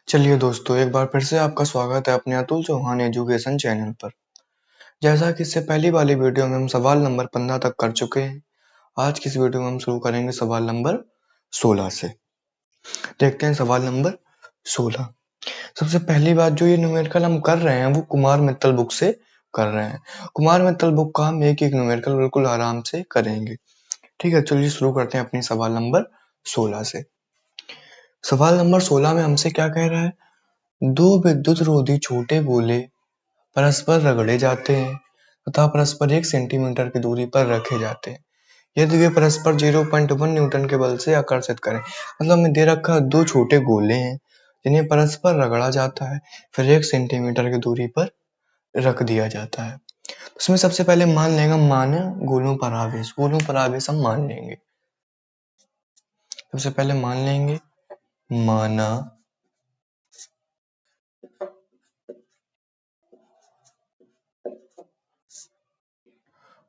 चलिए दोस्तों, एक बार फिर से आपका स्वागत है अपने अतुल चौहान एजुकेशन चैनल पर। जैसा कि इससे पहली वाली वीडियो में हम सवाल नंबर 15 तक कर चुके हैं, आज की इस वीडियो में हम शुरू करेंगे सवाल नंबर 16 से। देखते हैं सवाल नंबर 16। सबसे पहली बात, जो ये न्यूमेरिकल हम कर रहे हैं वो कुमार मित्तल बुक से कर रहे हैं। कुमार मित्तल बुक का हम एक न्यूमेरिकल बिल्कुल आराम से करेंगे। ठीक है, चलिए शुरू करते हैं अपनी सवाल नंबर 16 से। सवाल नंबर 16 में हमसे क्या कह रहा है? दो विद्युत रोधी छोटे गोले परस्पर रगड़े जाते हैं तथा परस्पर 1 सेंटीमीटर की दूरी पर रखे जाते हैं यदि वे परस्पर 0.1 न्यूटन के बल से आकर्षित करें। मतलब हमें दे रखा है दो छोटे गोले हैं जिन्हें परस्पर रगड़ा जाता है, फिर 1 सेंटीमीटर की दूरी पर रख दिया जाता है। उसमें सबसे पहले मान लेंगे, माना गोलों पर आवेश हम मान लेंगे। सबसे पहले मान लेंगे माना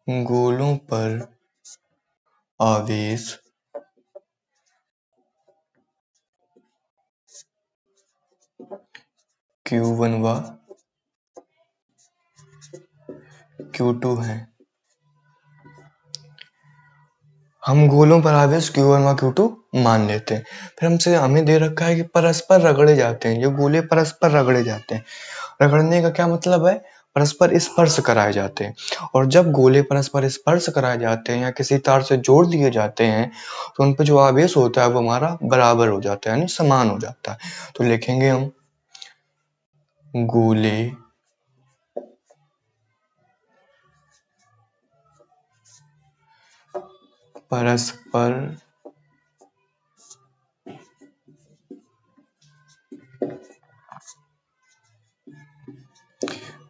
गोलों पर आवेश Q1 व Q2 है। हम गोलों पर आवेश Q1 व Q2 मान लेते हैं। फिर हमें दे रखा है कि परस्पर रगड़े जाते हैं, जो गोले परस्पर रगड़े जाते हैं। रगड़ने का क्या मतलब है? परस्पर स्पर्श कराए जाते हैं। और जब गोले परस्पर स्पर्श कराए जाते हैं या किसी तार से जोड़ दिए जाते हैं तो उन पर जो आवेश होता है वो हमारा बराबर हो जाता है, यानी समान हो जाता है। तो लिखेंगे हम गोले परस्पर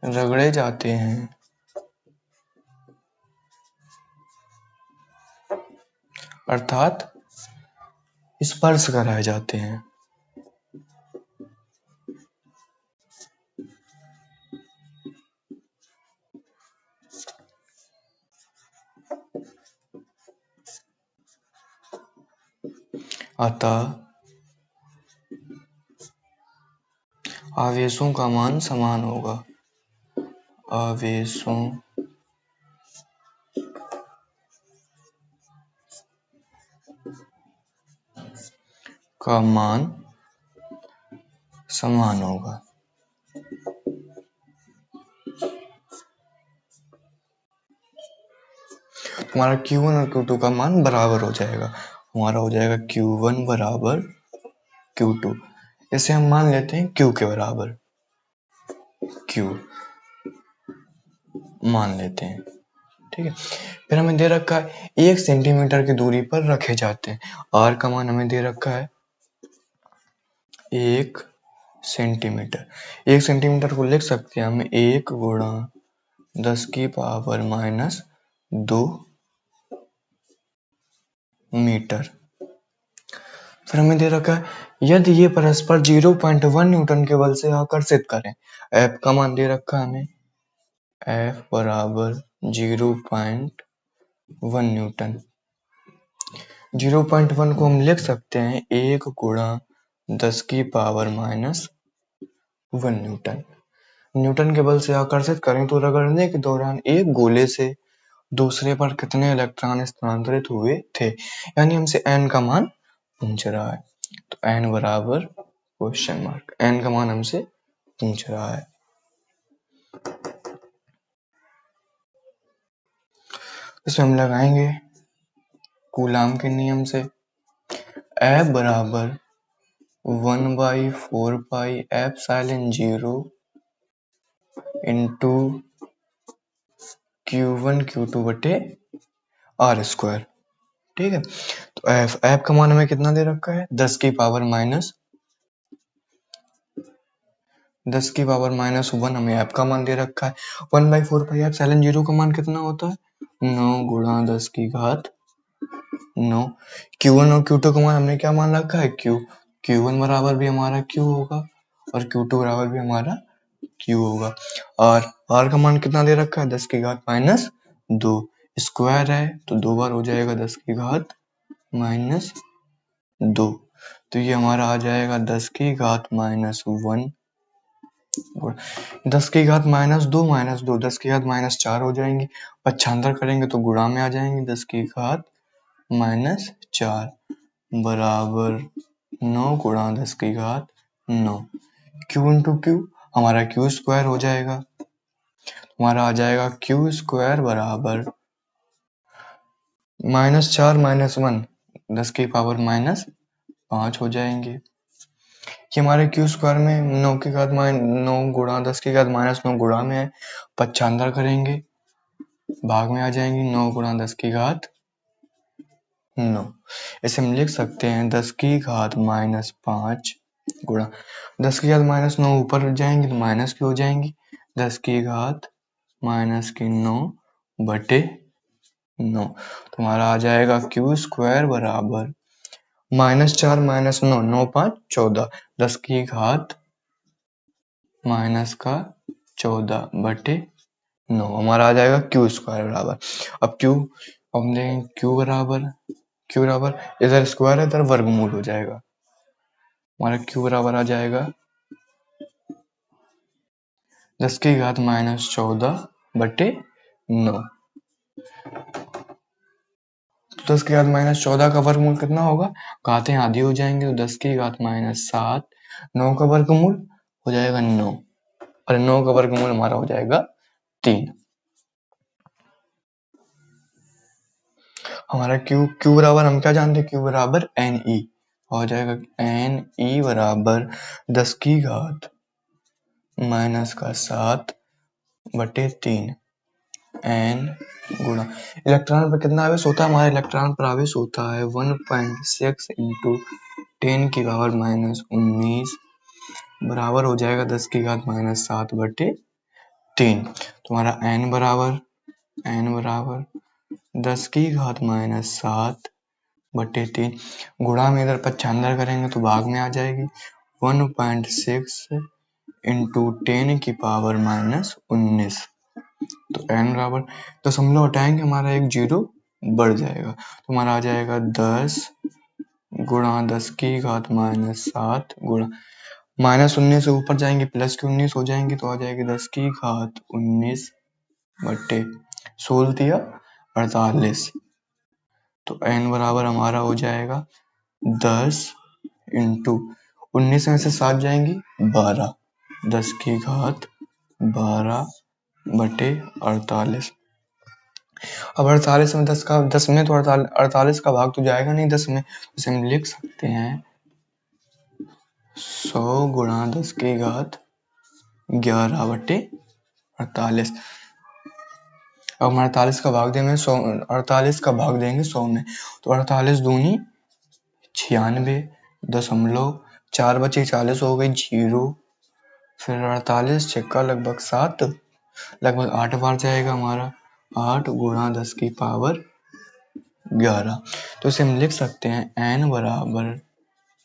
रगड़े जाते हैं अर्थात स्पर्श कराए जाते हैं। अतः आवेशों का मान समान होगा। आवेशों का मान समान होगा। हमारा Q1 और Q2 का मान बराबर हो जाएगा। हमारा हो जाएगा Q1 बराबर Q2। इसे हम मान लेते हैं Q के बराबर, Q मान लेते हैं। ठीक है, फिर हमें दे रखा है 1 सेंटीमीटर की दूरी पर रखे जाते हैं। R का मान हमें दे रखा है 1 सेंटीमीटर। 1 सेंटीमीटर को लिख सकते हैं हम 1 गुणा 10 की पावर माइनस 2 मीटर। फिर हमें दे रखा है यदि ये परस्पर 0.1 न्यूटन के बल से आकर्षित करें। F का मान दे रखा है हमें, F बराबर 0.1 न्यूटन। 0.1 को हम लिख सकते हैं 1 गुणा 10 की पावर माइनस 1 न्यूटन। न्यूटन के बल से आकर्षित करें तो रगड़ने के दौरान एक गोले से दूसरे पर कितने इलेक्ट्रॉन स्थानांतरित हुए थे, यानी हमसे n का मान पूछ रहा है। तो n बराबर क्वेश्चन मार्क, n का मान हमसे पूछ रहा है। इसमें हम लगाएंगे कूलाम के नियम से, F बराबर 1/4 pi epsilon 0 into Q1 Q2 बटे R स्क्वायर। ठीक है, तो F का मान हमें कितना दे रखा है? 10 की पावर माइनस 1 हमें F का मान दे रखा है। 1/4 पाई एप्सिलॉन 0 का मान कितना होता है? 9 गुणा 10 की घात 9। Q1 और Q2 का मान हमने क्या मान रखा है? Q1 बराबर भी हमारा Q होगा और Q2 बराबर भी हमारा Q होगा। R का मान कितना दे रखा है? 10 की घात माइनस 2। स्क्वायर है तो 2 बार हो जाएगा 10 की घात माइनस 2। तो ये हमारा आ जाएगा 10 की घात -1, 10 की घात -2 -2, 10 की घात -4 हो जाएंगी। पक्षांतर करेंगे तो गुणा में आ जाएंगे। 10 की घात -4 बराबर 9 गुणा 10 की घात 9। क्यू इंटू क्यू, हमारा क्यू स्क्वायर हो जाएगा। हमारा आ जाएगा क्यू स्क्वायर बराबर -4 -1, 10 की पावर -5 हो जाएंगे। ये हमारे क्यू स्क्वायर में 9 की घात 9 गुणा 10 की घात -9 गुणा में है। पक्षांतर करेंगे, भाग में आ जाएंगी। 9 गुणा 10 की घात 9। इसे हम लिख सकते हैं 10 की घात -5 गुणा 10 की घात -9 ऊपर जाएंगे तो माइनस की हो जाएंगी। 10 की घात -9 बटे 9। तो हमारा आ जाएगा क्यू स्क्वायर बराबर -4 -9, 9 5 14, 10 की घात -14 बटे 9। हमारा आ जाएगा क्यू स्क्वायर बराबर। अब हम देखेंगे क्यू बराबर इधर स्क्वायर है, इधर वर्गमूल हो जाएगा। हमारा क्यू बराबर आ जाएगा 10 की घात -14 बटे 9। 10 की घात -14 का वर्गमूल कितना होगा? घातें आधी हो जाएंगे तो 10 की घात -7, 9 का वर्गमूल हो जाएगा 9, और 9 का वर्गमूल हमारा हो जाएगा 3। हमारा क्यू बराबर हम क्या जानते हैं? क्यू बराबर एन ई हो जाएगा। एन ई बराबर 10 की घात -7 बटे 3 एन गुणा इलेक्ट्रॉन पर कितना आवेश होता है? हमारे इलेक्ट्रॉन पर आवेश होता है 1.6 इंटू 10 की पावर -19 बराबर हो जाएगा 10 की घात -7 बटे 3। तुम्हारा n बराबर 10 की घात -7 बटे 3 गुणा में इधर पक्षांतर करेंगे तो भाग में आ जाएगी। 1.6 इंटू 10 की पावर -19, तो n बराबर दशमलव हटाएंगे, हमारा एक जीरो बढ़ जाएगा। तो हमारा आ जाएगा 10 गुणा 10 की घात -7 गुणा -19 से ऊपर जाएंगे प्लस की 19 हो जाएंगे तो आ जाएगी 10 की घात 19 बटे 16 दिया 48। तो n बराबर हमारा हो जाएगा 10 इंटू 19 में से 7 जाएंगी 12, 10 की घात 12 बटे 48। अब 48 में 10 में तो 48 का भाग तो जाएगा नहीं 10 में, इसे हम लिख सकते हैं 100 गुणा 10 की घात 11 बटे 48। अब हम 48 का भाग देंगे 100, 48 का भाग देंगे 100 में, तो 48 दूनी 96 दशमलव 4 बचे 40 हो गई जीरो, फिर 48 छक्का लगभग 7, लगभग 8 बार जाएगा हमारा। 8 गुणा 10 की पावर 11। तो इसे हम लिख सकते हैं n बराबर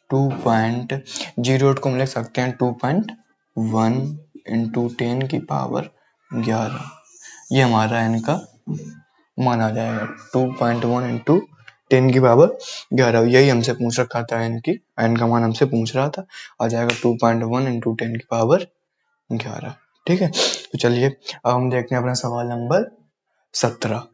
2.08 को हम लिख सकते हैं 2.1 इंटू 10 की पावर 11। ये हमारा n का मान आ जाएगा 2.1 इंटू 10 की पावर 11। यही हमसे पूछ रखा था, n का मान हमसे पूछ रहा था, आ जाएगा 2.1 इंटू 10 की पावर 11। ठीक है, तो चलिए अब हम देखते हैं अपना सवाल नंबर 17।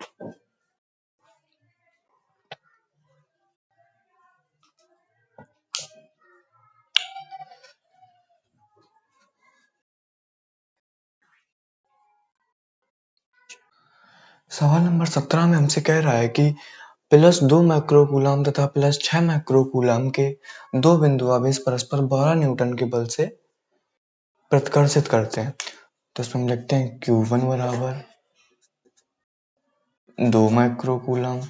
सवाल नंबर 17 में हमसे कह रहा है कि +2 माइक्रोकूलम तथा +6 माइक्रोकूलम के दो बिंदु आवेश परस्पर 12 न्यूटन के बल से प्रतिकर्षित करते हैं। तो इसमें हम लिखते हैं Q1 बराबर 2 माइक्रोकूलम,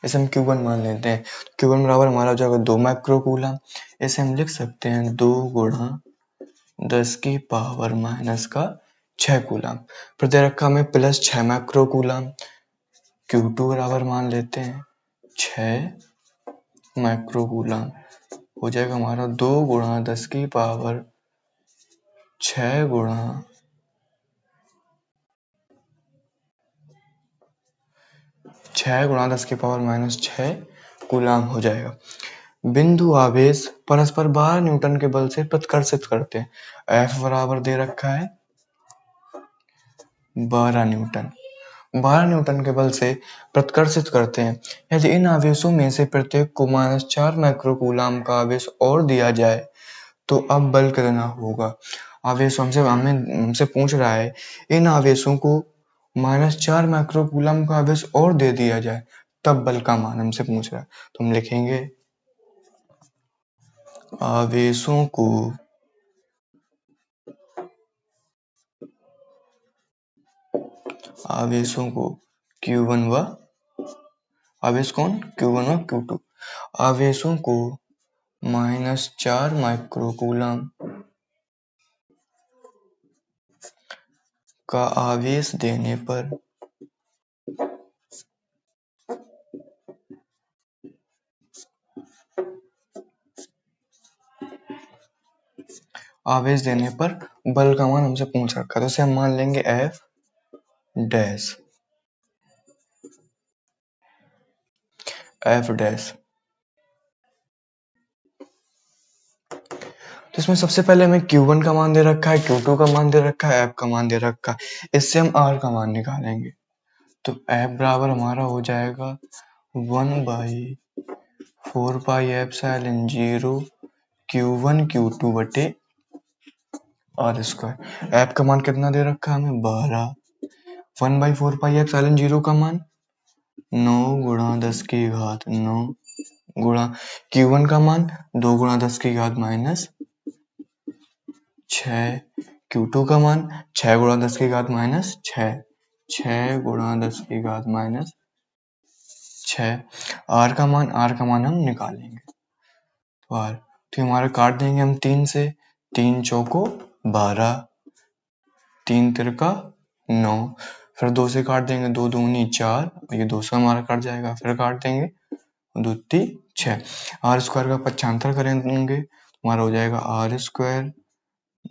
इसे हम Q1 मान लेते हैं। Q1 बराबर हमारा हो जाएगा 2 माइक्रोकूलम, इसे हम लिख सकते हैं 2 गुणा 10 की पावर -6 कूलम। प्रतिरक्षा में +6 माइक्रोकूलम, Q2 बराबर मान लेते हैं 6 माइक्रोकूलम, हो जाएगा हमारा 2 गुणा 10 की पावर 6 गुणा 10 की पावर -6 कूलम हो जाएगा। बिंदु आवेश परस्पर 12 न्यूटन के बल से प्रतिकर्षित करते हैं। F बराबर दे रखा है 12 न्यूटन। 12 न्यूटन के बल से प्रतिकर्षित करते हैं। यदि इन आवेशों में से प्रत्येक को -4 माइक्रोकूलाम का आवेश और दिया जाए तो अब बल कितना होगा। आवेश हमसे पूछ रहा है, इन आवेशों को -4 माइक्रोकूलाम का आवेश और दे दिया जाए तब बल का मान हमसे पूछ रहा है। तो हम लिखेंगे आवेशों को Q1 व आवेश कौन Q1 व Q2 आवेशों को -4 माइक्रोकूलाम का आवेश देने पर बल का मान हमसे पूछ रखा है। तो इसे हम मान लेंगे F डैश। तो इसमें सबसे पहले हमें Q1 का मान दे रखा है, Q2 का मान दे रखा है, F का मान दे रखा है। इससे हम R का मान निकालेंगे। तो F बराबर हमारा हो जाएगा 1/4 पाई एप्सिलॉन 0 Q1 Q2 बटे R स्क्वायर। F का मान कितना दे रखा है हमें 12। 1/4 पाई एप्सिलॉन 0 का मान 9 गुणा 10 की घात 9 गुणा Q1 का मान 2 गुणा 10 की घात -6 Q2 का मान 6 गुणा 10 की घात -6 6 गुणा 10 की घात -6 R का मान हम निकालेंगे। तो R तो हमारा काट देंगे हम 3 से, 3 चौको 12, 3 तिरका 9, फिर 2 से काट देंगे, 2 दूनी 4, ये 2 से हमारा कट जाएगा, फिर काट देंगे 2 × 6। R स्क्वायर का पक्षांतर करेंगे हमारा हो जाएगा R स्क्वायर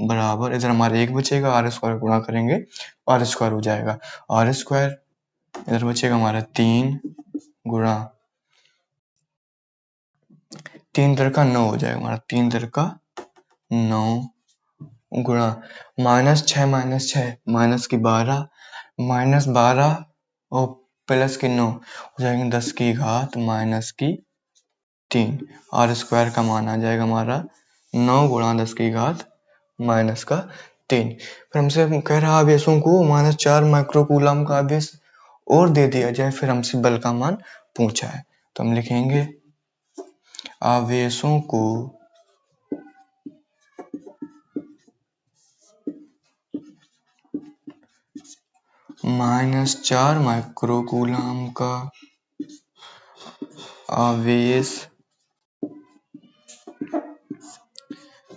बराबर, इधर हमारा 1 बचेगा, R स्क्वायर गुणा करेंगे R स्क्वायर हो जाएगा R स्क्वायर, इधर बचेगा हमारा 3 गुणा 3 तिरका 9 हो जाएगा हमारा 3 तिरका 9 गुणा -6 माइनस की 12 -12 और प्लस की 9 हो जाएंगे 10 की घात -3। R स्क्वायर का मान आ जाएगा हमारा 9 गुणा 10 की घात -3। फिर हमसे कह रहा आवेशों को -4 माइक्रोकूलाम का आवेश और दे दिया जाए, फिर हमसे बल का मान पूछा है। तो हम लिखेंगे आवेशों को -4 माइक्रोकूलाम का आवेश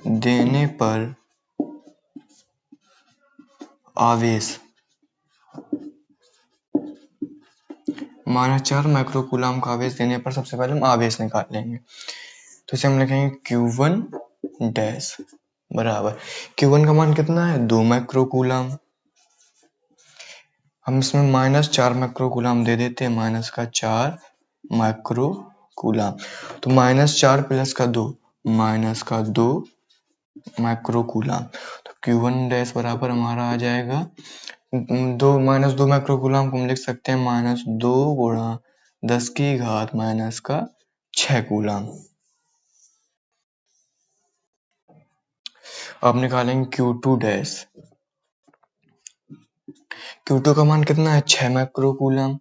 देने पर -4 माइक्रोकूलाम का आवेश देने पर सबसे पहले हम आवेश निकाल लेंगे। तो इसे हम लिखेंगे Q1 डैश बराबर Q1 का मान कितना है 2 माइक्रोकूलाम, हम इसमें -4 माइक्रोकूलाम दे देते हैं, -4 माइक्रोकूलाम। तो -4 प्लस का 2 -2 माइक्रोकूलाम। तो Q1 डैश बराबर हमारा आ जाएगा 2 माइक्रोकूलाम को हम लिख सकते हैं -2 गुणा 10 की घात -6 कूलाम। अब निकालेंगे Q2 डैश। Q2 का मान कितना है 6 माइक्रोकूलाम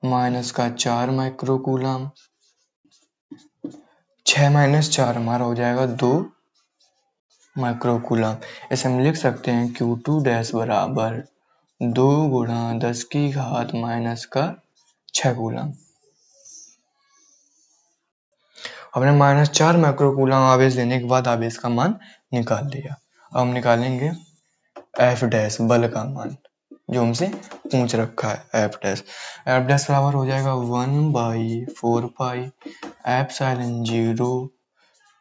-4 माइक्रोकूलाम। 6 - 4 हमारा हो जाएगा 2 माइक्रोकूलाम। इसे हम लिख सकते हैं Q2 डैश बराबर 2 गुणा 10 की घात -6 कूलाम। हमने -4 माइक्रोकूलाम आवेश देने के बाद आवेश का मान निकाल लिया। अब हम निकालेंगे F डैश बल का मान जो हमसे पूछ रखा है F डैश बराबर हो जाएगा 1/4 पाई एप्सिलॉन 0।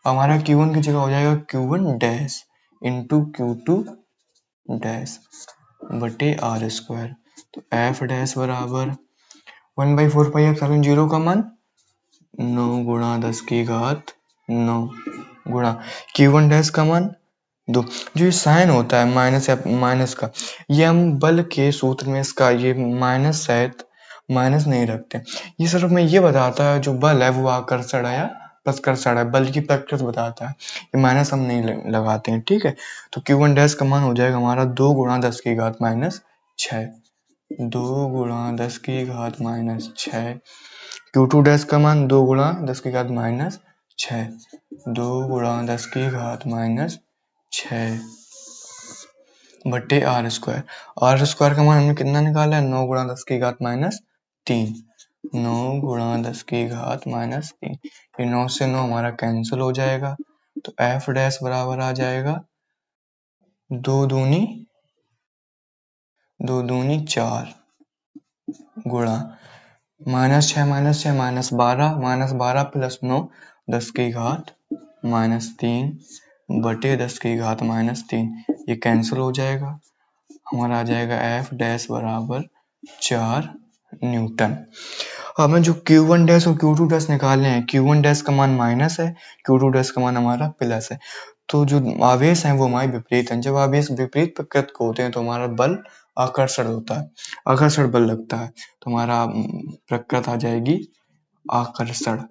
हमारा Q1 की जगह हो जाएगा Q1 dash into Q2 dash बटे R स्क्वायर। तो F डैश बराबर 1/4 पाई एप्सिलॉन 0 का मान 9 गुणा 10 की घात 9 गुणा Q1 डैश का मान 2। जो ये साइन होता है माइनस या माइनस का, ये हम बल के सूत्र में इसका ये माइनस शायद माइनस नहीं रखते। ये सिर्फ मैं ये बताता है जो बल है वो आकर्षण है या प्रतिकर्षण है, बल की प्रकृति बताता है। ये माइनस हम नहीं लगाते हैं, ठीक है। तो Q1 डैश का मान हो जाएगा हमारा 2 गुणा 10 की घात माइनस 6। 2 गुणा 10 की घात माइनस 6। Q2 डैश का मान 2 गुणा 10 की घात माइनस 6। 2 गुणा 10 की घात माइनस 6 बट्टे आर स्क्वायर। आर स्क्वायर का मान हमने कितना निकाला है? 9 गुणा 10 की घात माइनस 3। 9 गुणा 10 की घात माइनस 3। ये 9 से 9 हमारा कैंसिल हो जाएगा, तो एफ डैश बराबर आ जाएगा 2 दूनी 4 गुणा माइनस 6 माइनस 12 प्लस 9 10 की घात माइनस 3 बटे 10 की घात माइनस 3। ये कैंसिल हो जाएगा, हमारा आ जाएगा एफ डैश बराबर 4 न्यूटन। हमें जो Q1 डैश और Q2 डैश निकालने हैं, Q1 डैश का मान माइनस है, Q2 डैश का मान हमारा प्लस है। तो जो आवेश हैं वो हमारे विपरीत हैं। जब आवेश विपरीत प्रकृति के होते हैं तो हमारा बल आकर्षण होता है, आकर्षण बल लगता है, तो हमारा प्रकृति आ जाएगी आकर्षण।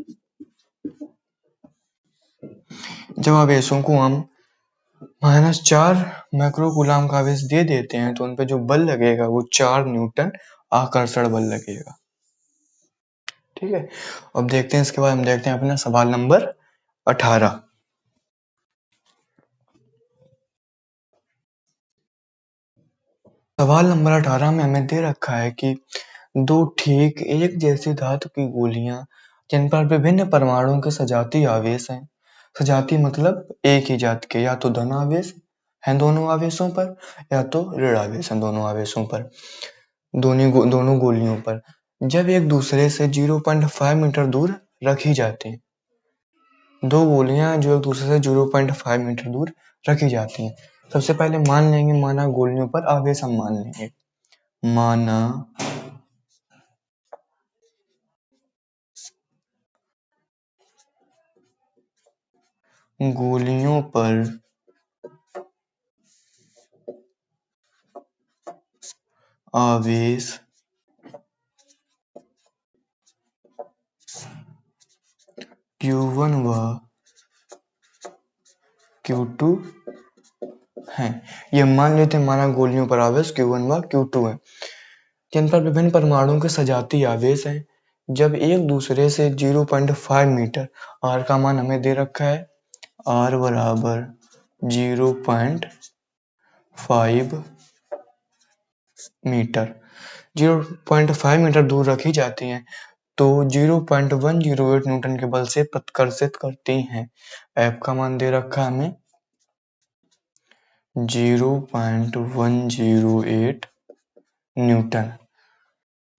जब आवेशों को हम -4 माइक्रोकूलम का आवेश दे देते हैं तो उन पे जो बल लगेगा वो 4 न्यूटन आकर्षण बल लगेगा, ठीक है। अब देखते हैं, इसके बाद हम देखते हैं अपना सवाल नंबर 18। सवाल नंबर 18 में हमें दे रखा है कि दो ठीक एक जैसी धातु की गोलियां जिन पर विभिन्न परमाणुओं के सजातीय आवेश हैं, सजातीय मतलब एक ही जात के, या तो धन आवेश हैं दोनों आवेशों पर या तो ऋण आवेश हैं दोनों आवेशों पर, दोनों गोलियों पर, जब एक दूसरे से 0.5 मीटर दूर रखी जाती हैं। दो गोलियां जो एक दूसरे से 0.5 मीटर दूर रखी जाती हैं। सबसे पहले मान लेंगे, माना गोलियों पर आवेश हम मान लेंगे, माना गोलियों पर आवेश Q1 व Q2 है। ये मान लेते हैं माना गोलियों पर आवेश Q1 व Q2 है, जिन पर विभिन्न परमाणुओं के सजातीय आवेश हैं। जब एक दूसरे से 0.5 मीटर, R का मान हमें दे रखा है, R बराबर 0.5 मीटर, 0.5 मीटर दूर रखी जाती हैं तो 0.108 न्यूटन के बल से प्रतिकर्षित करती हैं। F का मान दे रखा है हमें 0.108 न्यूटन।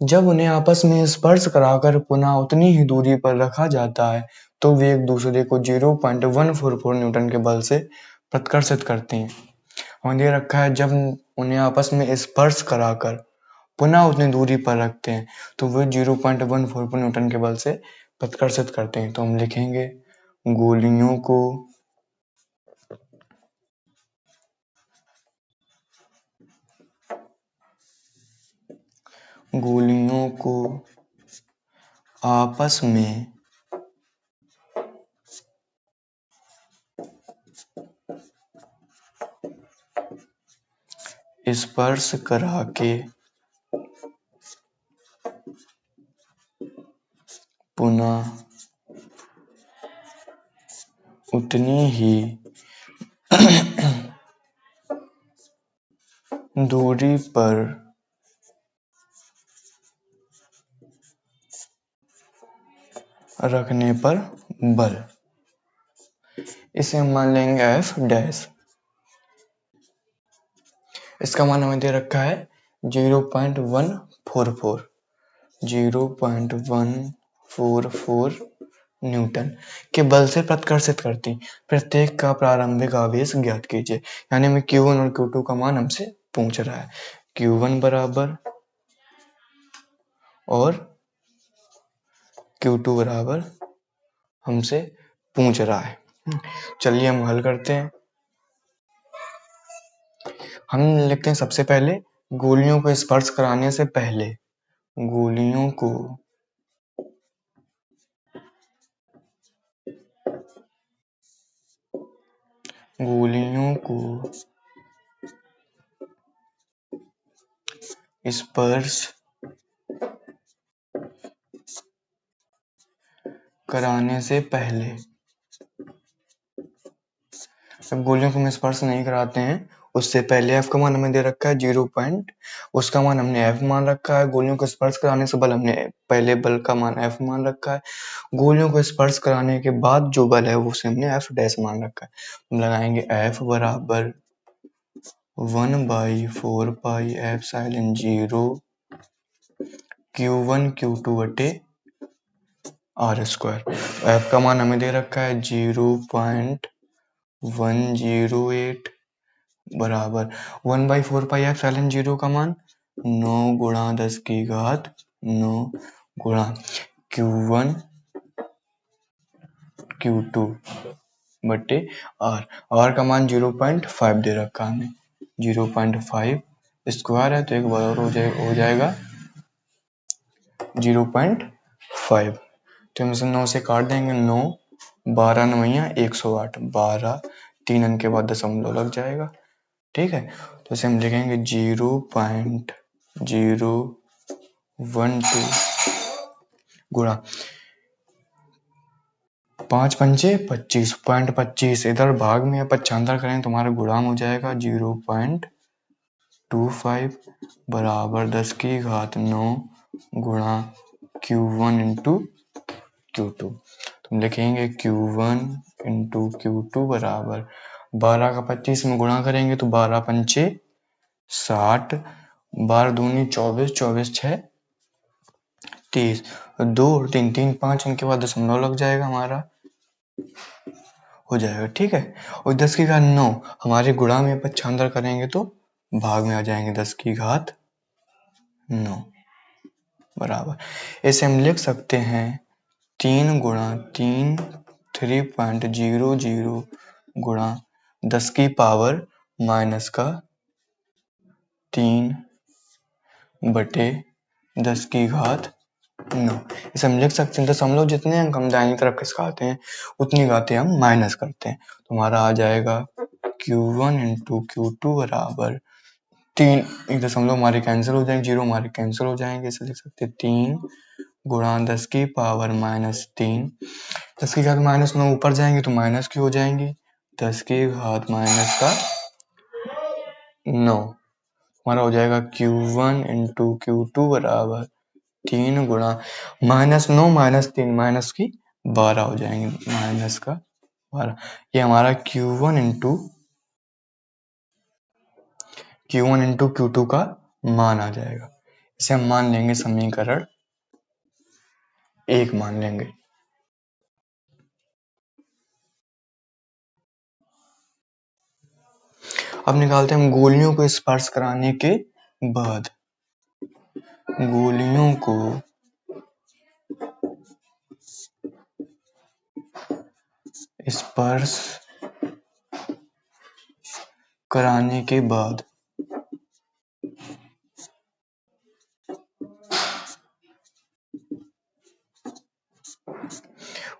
जब उन्हें आपस में स्पर्श कराकर पुनः उतनी ही दूरी पर रखा जाता है तो वे एक दूसरे को 0.144 न्यूटन के बल से प्रतिकर्षित करती हैं। हमें दे रखा है जब उन्हें आपस में स्पर्श कराकर पुनः उतनी दूरी पर रखते हैं तो वे 0.144 न्यूटन के बल से प्रतिकर्षित करते हैं। तो हम लिखेंगे गोलियों को आपस में स्पर्श करा के पुनः उतनी ही दूरी पर रखने पर बल, इसे हम मान लेंगे F डैश। इसका मान हमें दे रखा है 0.144 न्यूटन के बल से प्रतिकर्षित करती। प्रत्येक का प्रारंभिक आवेश ज्ञात कीजिए। यानी हमें Q1 और Q2 का मान हमसे पूछ रहा है। Q1 बराबर और Q2 बराबर हमसे पूछ रहा है। चलिए हम हल करते हैं। हम लिखते हैं सबसे पहले गोलियों को स्पर्श कराने से पहले, गोलियों को स्पर्श कराने से पहले, अब गोलियों को हम स्पर्श नहीं कराते हैं, उससे पहले f का मान हमें दे रखा है 0 पॉइंट, उसका मान हमने f मान रखा है। गोलियों को स्पर्श कराने से बल हमने पहले बल का मान f मान रखा है। गोलियों को स्पर्श कराने के बाद जो बल है उसे हमने f डैश मान रखा है। हम लगाएंगे f बराबर 1/4 पाई एप्सिलॉन 0 Q1 Q2 बटे R स्क्वायर। f का मान हमें दे रखा है 0.108 बराबर 1/4 पाई एप्सिलॉन 0 का मान 9 गुणा 10 की घात 9 गुणा Q1 Q2 बटे R का मान 0.5 दे रखा हमें, 0.5 स्क्वायर है तो एक बार हो जाएगा 0.5। तो हम इसे 9 से काट देंगे, 9 12 9 108, 12 3 अंक के बाद दशमलव लग जाएगा। ठीक है, तो इसे हम लिखेंगे 0.012 गुणा 5 पंचे 25, इधर भाग में पक्षांतर करें तो हमारा गुणाम हो जाएगा 0.25 बराबर 10 की घात 9 गुणा Q1 इंटू Q2। तो हम लिखेंगे Q1 इंटू Q2 बराबर 12 का 25 में गुणा करेंगे तो 12 पंचे 60, 12 दूनी 24, 24 6 30, 2 और 3 3 5 इनके बाद दशमलव लग जाएगा, हमारा हो जाएगा। ठीक है, और 10 की घात 9 हमारे गुणा में पक्षांतर करेंगे तो भाग में आ जाएंगे 10 की घात 9 बराबर, इसे हम लिख सकते हैं 3 गुणा 3.00 गुणा 10 की पावर माइनस का 3 बटे 10 की घात 9। इसे हम लिख सकते हैं दशमलव जितने अंक हम दाहिनी तरफ खिसकाते हैं उतनी घातें हम माइनस करते हैं, तो हमारा आ जाएगा Q1 इंटू Q2 बराबर 3, एक दशमलव हमारे कैंसिल हो जाएंगे, 0 हमारे कैंसिल हो जाएंगे, इसे लिख सकते हैं 3 गुणा 10 की पावर माइनस 3, 10 की घात माइनस 9 ऊपर जाएंगे तो माइनस की हो जाएंगी, 10 की घात माइनस का 9, हमारा हो जाएगा Q1 इंटू Q2 बराबर 3 गुणा माइनस 9 माइनस 3 माइनस की 12 हो जाएंगे, माइनस का 12। ये हमारा Q1 इंटू Q2 का मान आ जाएगा। इसे हम मान लेंगे समीकरण 1 मान लेंगे। अब निकालते हैं हम गोलियों को स्पर्श कराने के बाद, गोलियों को स्पर्श कराने के बाद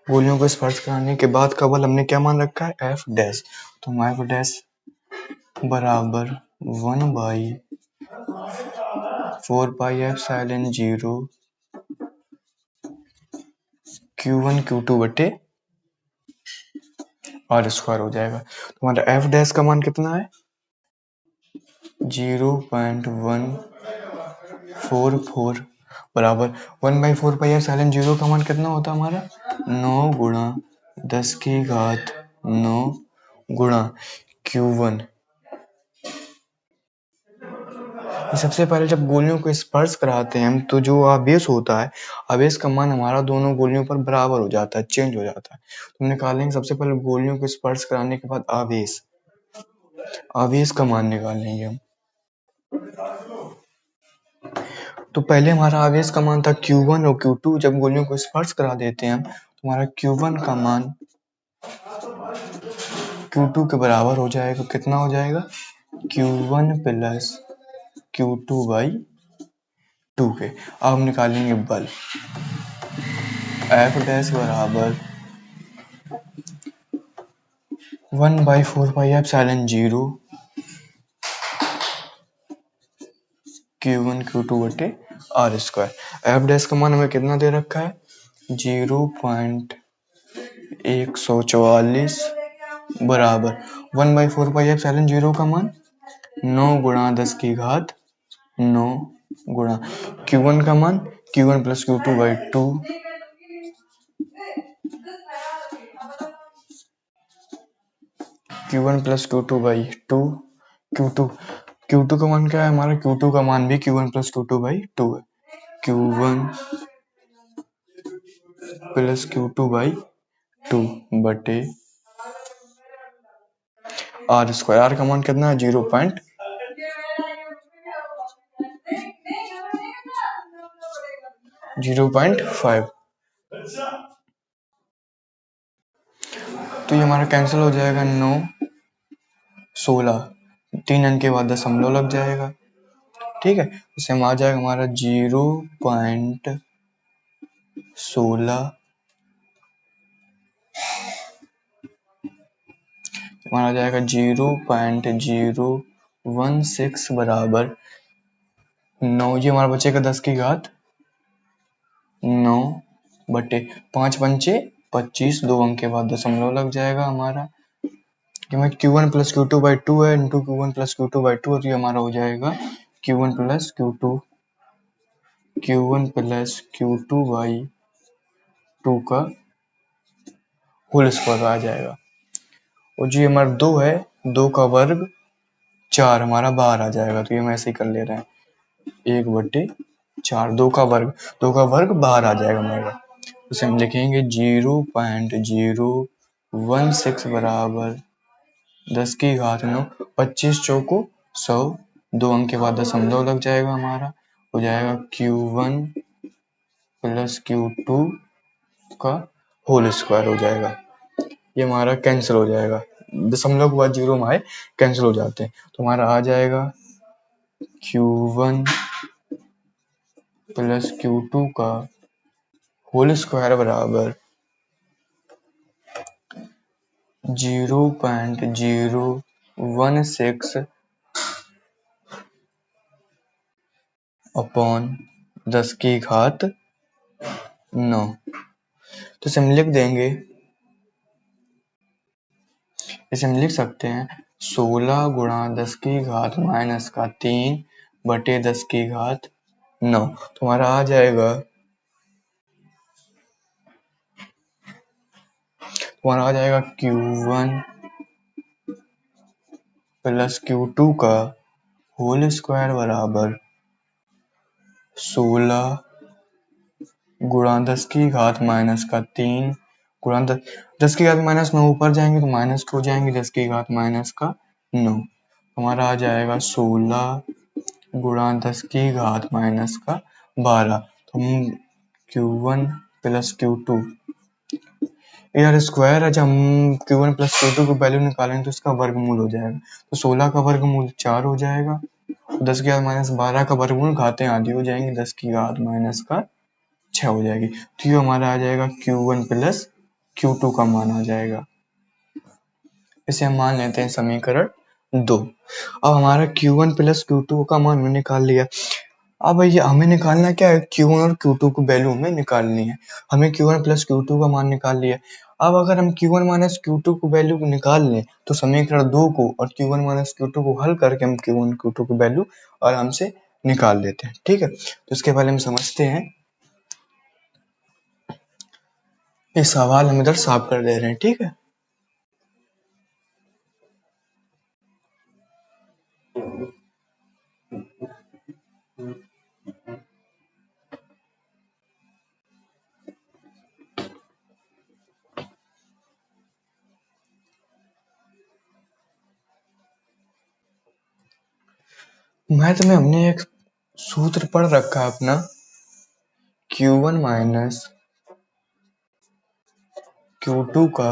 गोलियों को स्पर्श कराने के बाद का बल हमने क्या मान रखा है, F डैश। तो F डैश बराबर 1/4 पाई एप्सिलॉन 0 Q1 Q2 बटे R स्क्वायर हो जाएगा। तो हमारा F डैश का मान कितना है, 0.144 बराबर 1/4 पाई एप्सिलॉन 0 का मान कितना होता है हमारा, 9 गुणा 10 की घात 9 गुणा Q1। सबसे पहले जब गोलियों को स्पर्श कराते हैं हम तो जो आवेश होता है, आवेश का मान हमारा दोनों गोलियों पर बराबर हो जाता है, चेंज हो जाता है। तो हम निकालेंगे सबसे पहले गोलियों को स्पर्श कराने के बाद आवेश का मान निकालेंगे हम। तो पहले हमारा आवेश का मान था Q1 और Q2। जब गोलियों को स्पर्श करा देते हैं हम, तो हमारा Q1 का मान Q2 के बराबर हो जाएगा। कितना हो जाएगा? Q1 प्लस Q2 बाई 2 के। अब हम निकालेंगे बल। F डैश बराबर 1/4πε0 Q1 Q2 बटे R स्क्वायर। F डैश का मान हमें कितना दे रखा है? 0.144 बराबर 1/4πε0 का मान 9 गुणा 10 की घात 9 गुणा Q1 का मान Q1 plus Q2 by 2 Q1 plus Q2 by 2 Q2 का मान क्या है हमारा? Q2 का मान भी Q1 प्लस Q2 बाई 2 है। Q1 प्लस Q2 बाई 2 बटे R स्क्वायर। R का मान कितना है? 0.5। तो ये हमारा कैंसिल हो जाएगा। 9 16 3 अंक के बाद दशमलव लग जाएगा। ठीक है, इससे हम आ जाएगा हमारा 0.16 हमारा आ जाएगा 0.016 बराबर 9। ये हमारा बचेगा 10 की घात 9 बटे 5 पंचे 25। 2 अंक के बाद दशमलव लग जाएगा हमारा। हमें Q1 प्लस Q2 बाई 2 है into Q1 plus Q2 by 2। तो ये हमारा हो जाएगा Q1 प्लस Q2 बाई 2 का होल स्क्वायर आ जाएगा। और जो हमारा 2 है, 2 का वर्ग 4 हमारा बाहर आ जाएगा। तो ये हम ऐसे ही कर ले रहे हैं 1/4। 2 का वर्ग बाहर आ जाएगा हमारा। उसे हम लिखेंगे 0.016 बराबर 10 की घात 9। 25 चौको 100। 2 अंक के बाद दशमलव लग जाएगा हमारा। हो जाएगा Q1 प्लस Q2 का होल स्क्वायर हो जाएगा। ये हमारा कैंसिल हो जाएगा। दशमलव के बाद जीरो हमारे कैंसिल हो जाते हैं। तो हमारा आ जाएगा Q1 प्लस Q2 का होल स्क्वायर बराबर 0.016 अपॉन 10 की घात 9। तो इसे हम लिख देंगे, इसे हम लिख सकते हैं 16 गुणा 10 की घात माइनस का 3 बटे 10 की घात 9। तो हमारा आ जाएगा Q1 प्लस Q2 का होल स्क्वायर बराबर 16 गुणा 10 की घात माइनस का 3 गुणा 10 की घात माइनस 9 ऊपर जाएंगे तो माइनस को जाएंगे 10 की घात माइनस का 9। हमारा आ जाएगा 16 गुणा 10 की घात माइनस का 12। तो हम Q1 प्लस Q2 यार स्क्वायर है। जब हम Q1 प्लस Q2 की वैल्यू निकालेंगे तो इसका वर्गमूल हो जाएगा। तो 16 का वर्गमूल 4 हो जाएगा। 10 की घात माइनस 12 का वर्गमूल घातें आधी हो जाएंगी। 10 की घात माइनस का 6 हो जाएगी। तो ये हमारा आ जाएगा Q1 प्लस Q2 का मान आ जाएगा। इसे हम मान लेते हैं समीकरण 2। अब हमारा Q1 प्लस Q2 का मान हमने निकाल लिया। अब ये हमें निकालना क्या है? Q1 और Q2 की वैल्यू हमें निकालनी है। हमें Q1 प्लस Q2 का मान निकाल लिया। अब अगर हम Q1 माइनस Q2 की वैल्यू को निकाल लें तो समीकरण 2 को और Q1 माइनस Q2 को हल करके हम Q1 Q2 की वैल्यू आराम से निकाल लेते हैं। ठीक है, तो इसके पहले हम समझते हैं। ये सवाल हम इधर साफ कर दे रहे हैं। ठीक है, मैथ में हमने एक सूत्र पढ़ रखा है अपना Q1 माइनस Q2 का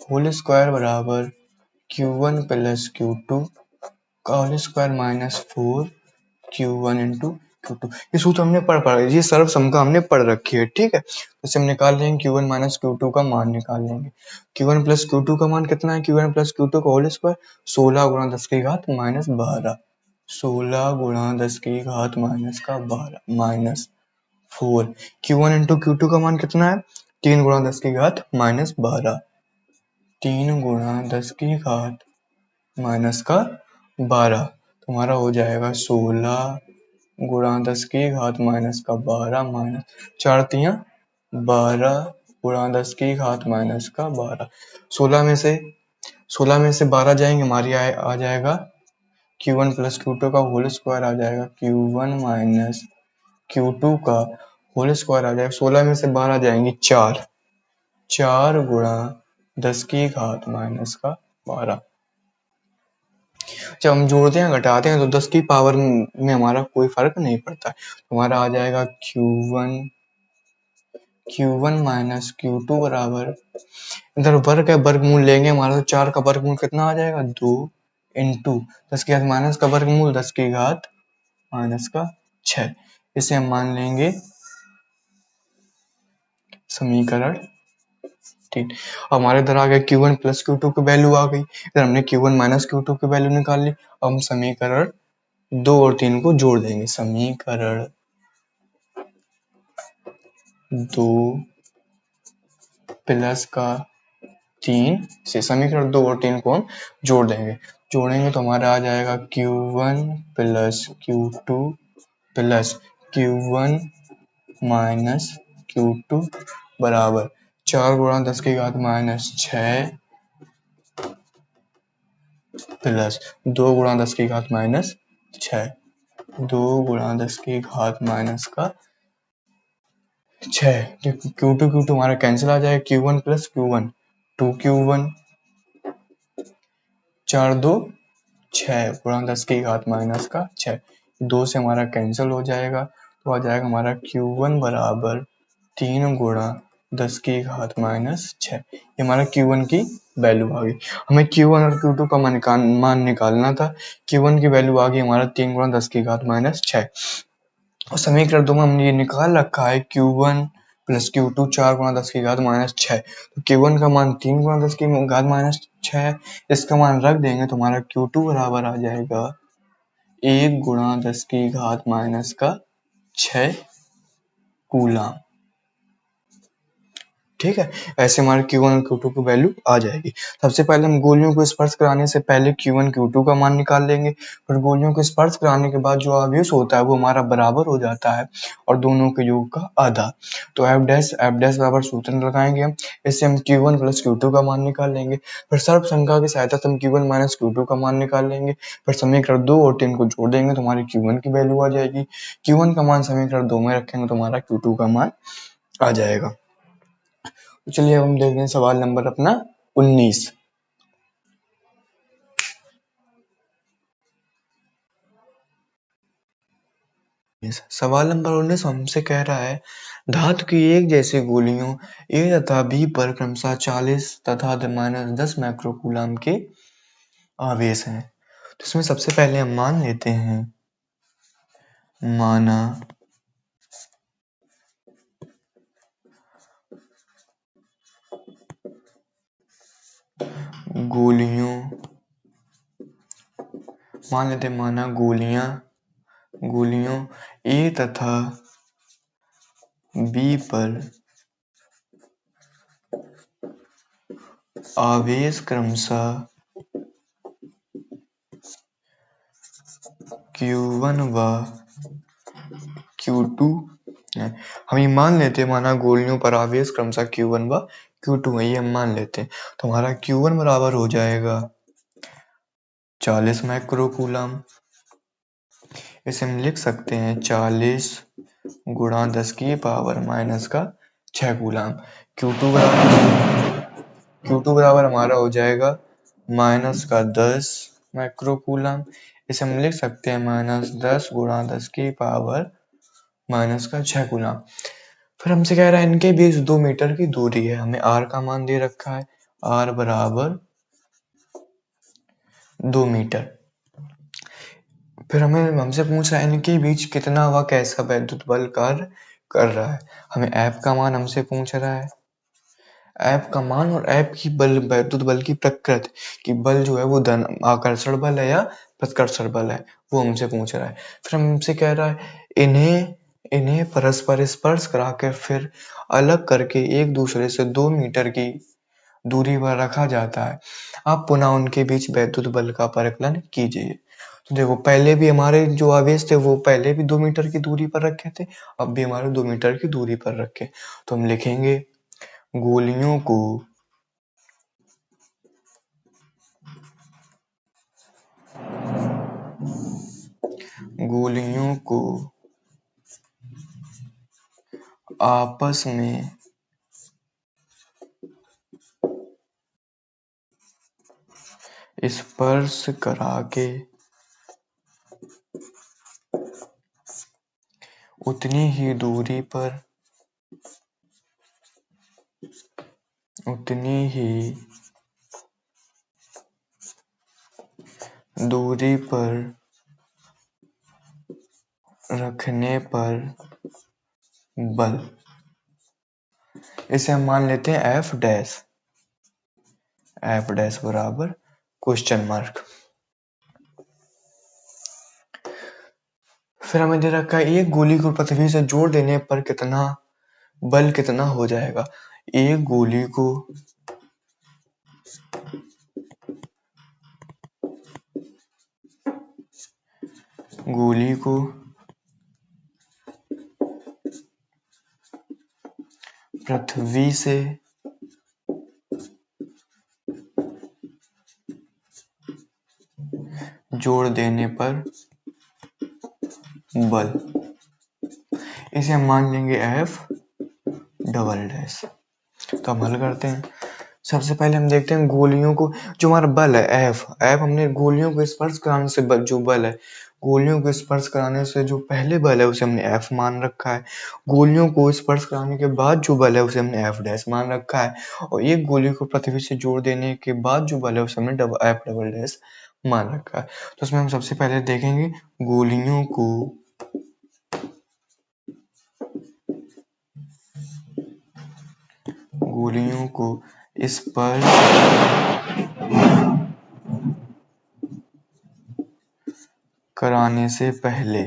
होल स्क्वायर बराबर Q1 प्लस Q2 का whole square minus 4 Q1 into Q2। ये सूत्र हमने पढ़ ये सर्वसम का हमने पढ़ रखी है, ठीक है। तो इसे हम निकाल लेंगे, Q1 माइनस Q2 का मान निकाल लेंगे। Q1 प्लस Q2 का मान कितना है? Q1 प्लस Q2 का होल स्क्वायर 16 गुणा 10 की घात माइनस 12, 16 गुणा 10 की घात माइनस का 12 माइनस 4। Q1 इंटू Q2 का मान कितना है? 3 गुणा 10 की घात माइनस 12, 3 गुणा 10 की घात माइनस का 12। तुम्हारा हो जाएगा 16 गुणा 10 की घात माइनस का 12 माइनस 4 तियां 12 गुणा 10 की घात माइनस का 12। 16 में से 12 जाएंगे, हमारी आ जाएगा Q1 प्लस Q2 का होल स्क्वायर आ जाएगा Q1 माइनस Q2 का होल स्क्वायर आ जाएगा। 16 में से 12 जाएंगे 4, 4 गुणा 10 की घात माइनस का 12। जब हम जोड़ते हैं घटाते हैं तो 10 की पावर में हमारा कोई फर्क नहीं पड़ता। हमारा आ जाएगा Q1 माइनस Q2 बराबर, इधर वर्ग है, वर्गमूल लेंगे हमारा, तो 4 का वर्गमूल कितना आ जाएगा? 2 इंटू 10 की घात माइनस का वर्गमूल 10 की घात माइनस का 6। इसे हम मान लेंगे समीकरण 3। हमारे इधर आ गया Q1 प्लस Q2 की वैल्यू आ गई, इधर हमने Q1 माइनस Q2 की वैल्यू निकाल ली। अब हम समीकरण 2 और 3 को जोड़ देंगे। समीकरण 2 प्लस का 3 से समीकरण 2 और 3 को हम जोड़ देंगे। जोड़ेंगे तो हमारा आ जाएगा Q1 plus Q2 plus Q1 minus Q2 बराबर 4 गुणा 10 की घात माइनस 6 प्लस 2 गुणा 10 की घात माइनस 6, 2 गुणा 10 की घात माइनस का 6। Q2 हमारा कैंसिल आ जाएगा। Q1 प्लस Q1 2Q1, 4 2 6 गुणा 10 की घात माइनस का 6, 2 से हमारा कैंसिल हो जाएगा। तो आ जाएगा हमारा Q1 बराबर 3 गुणा 10 की घात माइनस 6। ये हमारा Q1 की वैल्यू आ गई। हमें Q1 और Q2 का मान निकालना था। Q1 की वैल्यू आ गई हमारा 3 गुणा 10 की घात माइनस 6। और समीकरण 2 में हमने ये निकाल रखा है Q1 प्लस Q2 4 गुणा 10 की घात माइनस 6। तो Q1 का मान 3 गुणा 10 की घात माइनस 6 है, इसका मान रख देंगे तो हमारा Q2 बराबर आ जाएगा 1 गुणा 10 की घात माइनस का 6 कूलम। ठीक है, ऐसे हमारे Q1 और Q2 की वैल्यू आ जाएगी। सबसे पहले हम गोलियों को स्पर्श कराने से पहले Q1 Q2 का मान निकाल लेंगे। फिर गोलियों को स्पर्श कराने के बाद जो आवेश होता है वो हमारा बराबर हो जाता है और दोनों के योग का आधा। तो F डैश बराबर सूत्र लगाएंगे हम। इससे हम Q1 प्लस Q2 का मान निकाल लेंगे। फिर सर्व संख्या की सहायता से हम Q1 माइनस Q2 का मान निकाल लेंगे। फिर समीकरण 2 और 3 को जोड़ देंगे तो हमारी Q1 की वैल्यू आ जाएगी। Q1 का मान समीकरण 2 में रखेंगे तो हमारा Q2 का मान आ जाएगा। तो चलिए अब हम देखते हैं सवाल नंबर अपना 19। सवाल नंबर 19 हमसे कह रहा है धातु की एक जैसी गोलियों A तथा B पर क्रमशः 40 तथा -10 माइक्रोकूलम के आवेश हैं। तो इसमें सबसे पहले हम मान लेते हैं, माना गोलियों, मान लेते हैं माना गोलियों A तथा B पर आवेश क्रमशः Q1 व Q2 है। हम ये मान लेते हैं माना गोलियों पर आवेश क्रमशः Q1 व Q2 है, ये हम मान लेते हैं। तो हमारा Q1 बराबर हो जाएगा 40 माइक्रोकूलम। इसे हम लिख सकते हैं 40 गुणा 10 की पावर माइनस का 6 कूलम। Q2 बराबर हमारा हो जाएगा माइनस का 10 माइक्रोकूलम। इसे हम लिख सकते हैं -10 गुणा 10 की पावर -6 गुना। फिर हमसे कह रहा है इनके बीच 2 मीटर की दूरी है, हमें r का मान दे रखा है, r बराबर 2 मीटर। फिर हमसे पूछ रहा है इनके बीच कितना व कैसा वैद्युत बल कार्य कर रहा है। हमें F का मान हमसे पूछ रहा है, F का मान और F की बल वैद्युत बल की प्रकृति कि बल जो है वो धन आकर्षण बल है या प्रतिकर्षण बल है, वो हमसे पूछ रहा है। फिर हमसे कह रहा है इन्हें परस्पर स्पर्श करा के फिर अलग करके एक दूसरे से 2 मीटर की दूरी पर रखा जाता है। आप पुनः उनके बीच वैद्युत बल का परिकलन कीजिए। तो देखो पहले भी हमारे जो आवेश थे वो पहले भी 2 मीटर की दूरी पर रखे थे, अब भी हमारे 2 मीटर की दूरी पर रखे। तो हम लिखेंगे गोलियों को आपस में स्पर्श करा के उतनी ही दूरी पर रखने पर बल, इसे हम मान लेते हैं F डैश बराबर क्वेश्चन मार्क। फिर हमें दे रखा है एक गोली को पृथ्वी से जोड़ देने पर बल कितना हो जाएगा। एक गोली को पृथ्वी से जोड़ देने पर बल, इसे हम मान लेंगे F डबल डैश। तो हम हल करते हैं। सबसे पहले हम देखते हैं गोलियों को, जो हमारा बल है F हमने गोलियों को स्पर्श कराने से जो बल है, गोलियों को स्पर्श कराने से जो पहले बल है उसे हमने F मान रखा है। गोलियों को स्पर्श कराने के बाद जो बल है उसे हमने F डैश मान रखा है, और एक गोली को पृथ्वी से जोड़ देने के बाद जो बल है उसे हमने F डबल डैश मान रखा है। तो उसमें हम सबसे पहले देखेंगे गोलियों को स्पर्श कराने से पहले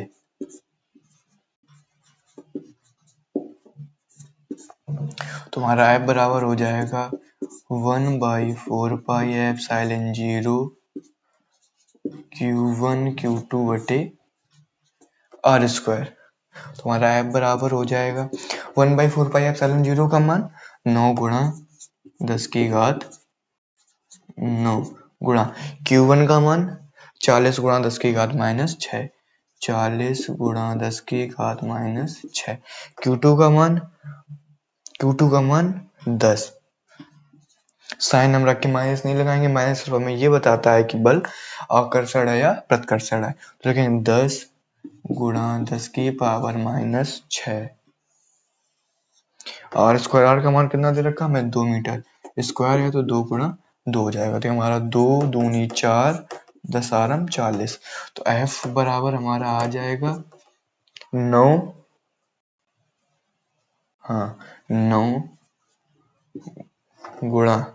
तुम्हारा F बराबर हो जाएगा 1/4πε0 Q1 Q2 बटे R स्क्वायर। तुम्हारा F बराबर हो जाएगा 1/4πε0 का मान 9 गुणा 10 की घात 9 गुणा Q1 का मान 40 गुणा 10 की घात -6, 40 गुणा 10 की घात -6। Q2 का मान 10। साइन हम रख के माइनस नहीं लगाएंगे, माइनस सिर्फ हमें ये बताता है कि बल आकर्षण है या प्रतिकर्षण है। तो लिखेंगे 10 गुणा 10 की पावर -6। और स्क्वायर आर का मान कितना दे रखा हमें 2 मीटर, स्क्वायर है तो 2 गुणा 2 हो जाएगा। तो हमारा 2 दूनी 4 10 आरम 40। तो F बराबर हमारा आ जाएगा 9 गुणा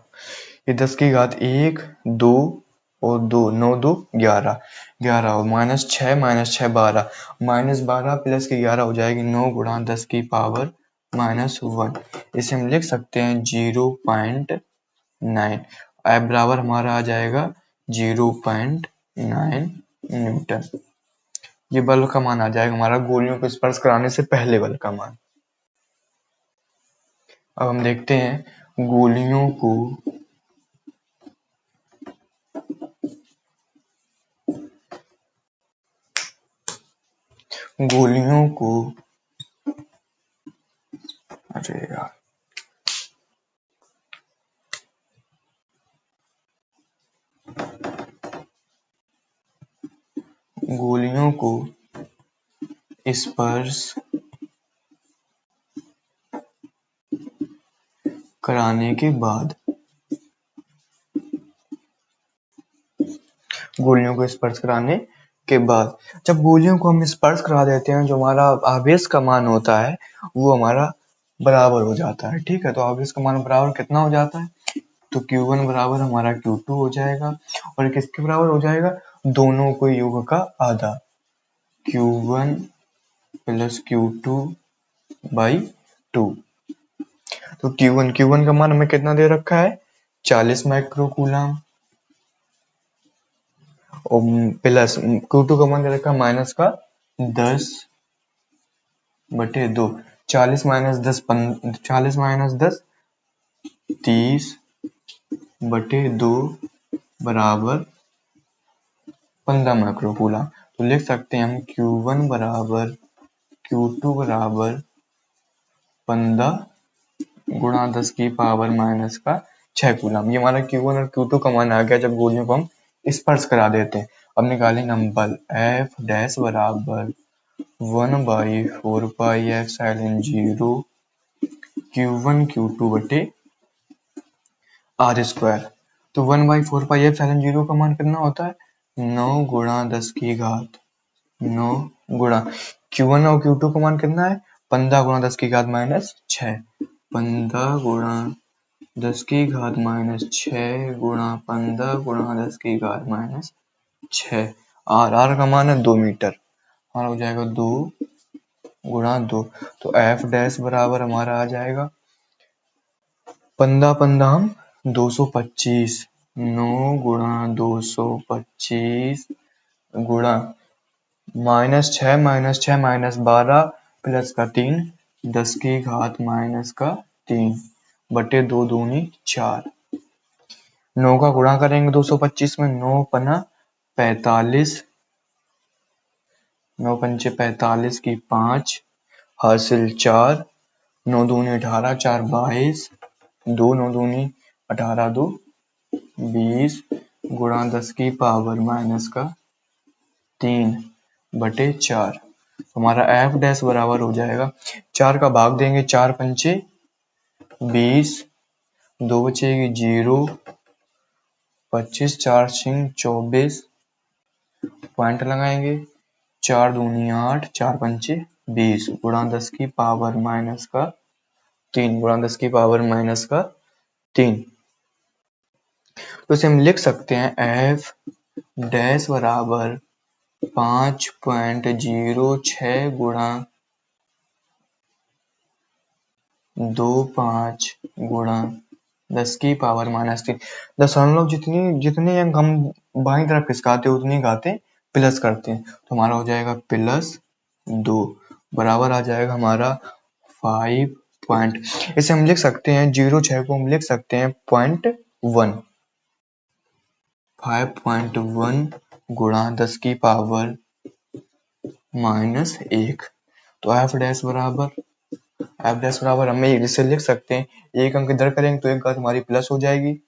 ये 10 की घात 1 2 और 2 9 2 11 11 और -6 12 -12 प्लस की 11 हो जाएगी 9 गुणा 10 की पावर -1। इसे हम लिख सकते हैं 0.9। F बराबर हमारा आ जाएगा 0.9 न्यूटन। ये बल का मान आ जाएगा हमारा गोलियों को स्पर्श कराने से पहले बल का मान। अब हम देखते हैं गोलियों को अरे यार गोलियों को स्पर्श कराने के बाद जब गोलियों को हम स्पर्श करा देते हैं, जो हमारा आवेश का मान होता है वो हमारा बराबर हो जाता है। ठीक है, तो आवेश का मान बराबर कितना हो जाता है, तो Q1 बराबर हमारा Q2 हो जाएगा, और किसके बराबर हो जाएगा, दोनों को योग का आधा, Q1 प्लस Q2 बाई 2। तो Q1 का मान हमें कितना दे रखा है, 40 माइक्रोकूलम, और प्लस Q2 का मान दे रखा है माइनस का 10/2। 40 माइनस 10 30/2 बराबर 15 माइक्रोकूलम। तो लिख सकते हैं हम Q1 बराबर Q2 बराबर 15 गुणा 10 की पावर माइनस का 6 कूलम। ये हमारा Q1 और Q2 का मान आ गया जब गोलियों को हम स्पर्श करा देते हैं। अब निकालेंगे हम बल F डैश बराबर 1/4πε0 Q1 Q2 बटे R²। तो 1/4πε0 का मान कितना होता है, 9 गुणा 10 की घात 9 गुणा Q1 और Q2 का मान कितना है, 15 गुणा 10 की घात माइनस 6, 15 गुणा 10 की घात माइनस 6 गुणा 15 गुणा 10 की घात माइनस 6। आर का मान है 2 मीटर, और हो जाएगा 2 गुणा 2। तो F डैश बराबर हमारा आ जाएगा 15 हम 225, 9 गुणा 225 गुणा -6 -6 प्लस का 3 10 की घात माइनस का 3 बटे 2 दूनी 4। 9 का गुणा करेंगे 225 में, 9 पना 45, 9 पंचे 45 की 5 हासिल 4, 9 दूनी 18, 4 22, 2 9 दूनी 18, 2 20 गुणा 10 की पावर माइनस का 3/4। हमारा F डैश बराबर हो जाएगा, 4 का भाग देंगे, 4 पंचे 20, 2 बचेगी 0, 25, 4 छिंग 24, पॉइंट लगाएंगे, 4 दूनी 8, 4 पंचे 20 गुणा 10 की पावर माइनस का 3 गुणा 10 की पावर माइनस का 3। तो इसे हम लिख सकते हैं F डैश बराबर 5.06 गुणा 25 गुणा 10 की पावर माइनस 3। दशमलव जितने अंक हम बाईं तरफ खिसकाते उतनी घातें प्लस करते हैं, तो हमारा हो जाएगा +2 बराबर आ जाएगा हमारा 5 पॉइंट। इसे हम लिख सकते हैं 0.6 को हम लिख सकते हैं 0.1, 5.1 गुणा 10 की पावर -1। तो F डैश बराबर हमें इसे लिख सकते हैं, एक अंक इधर करेंगे तो एक घात हमारी प्लस हो जाएगी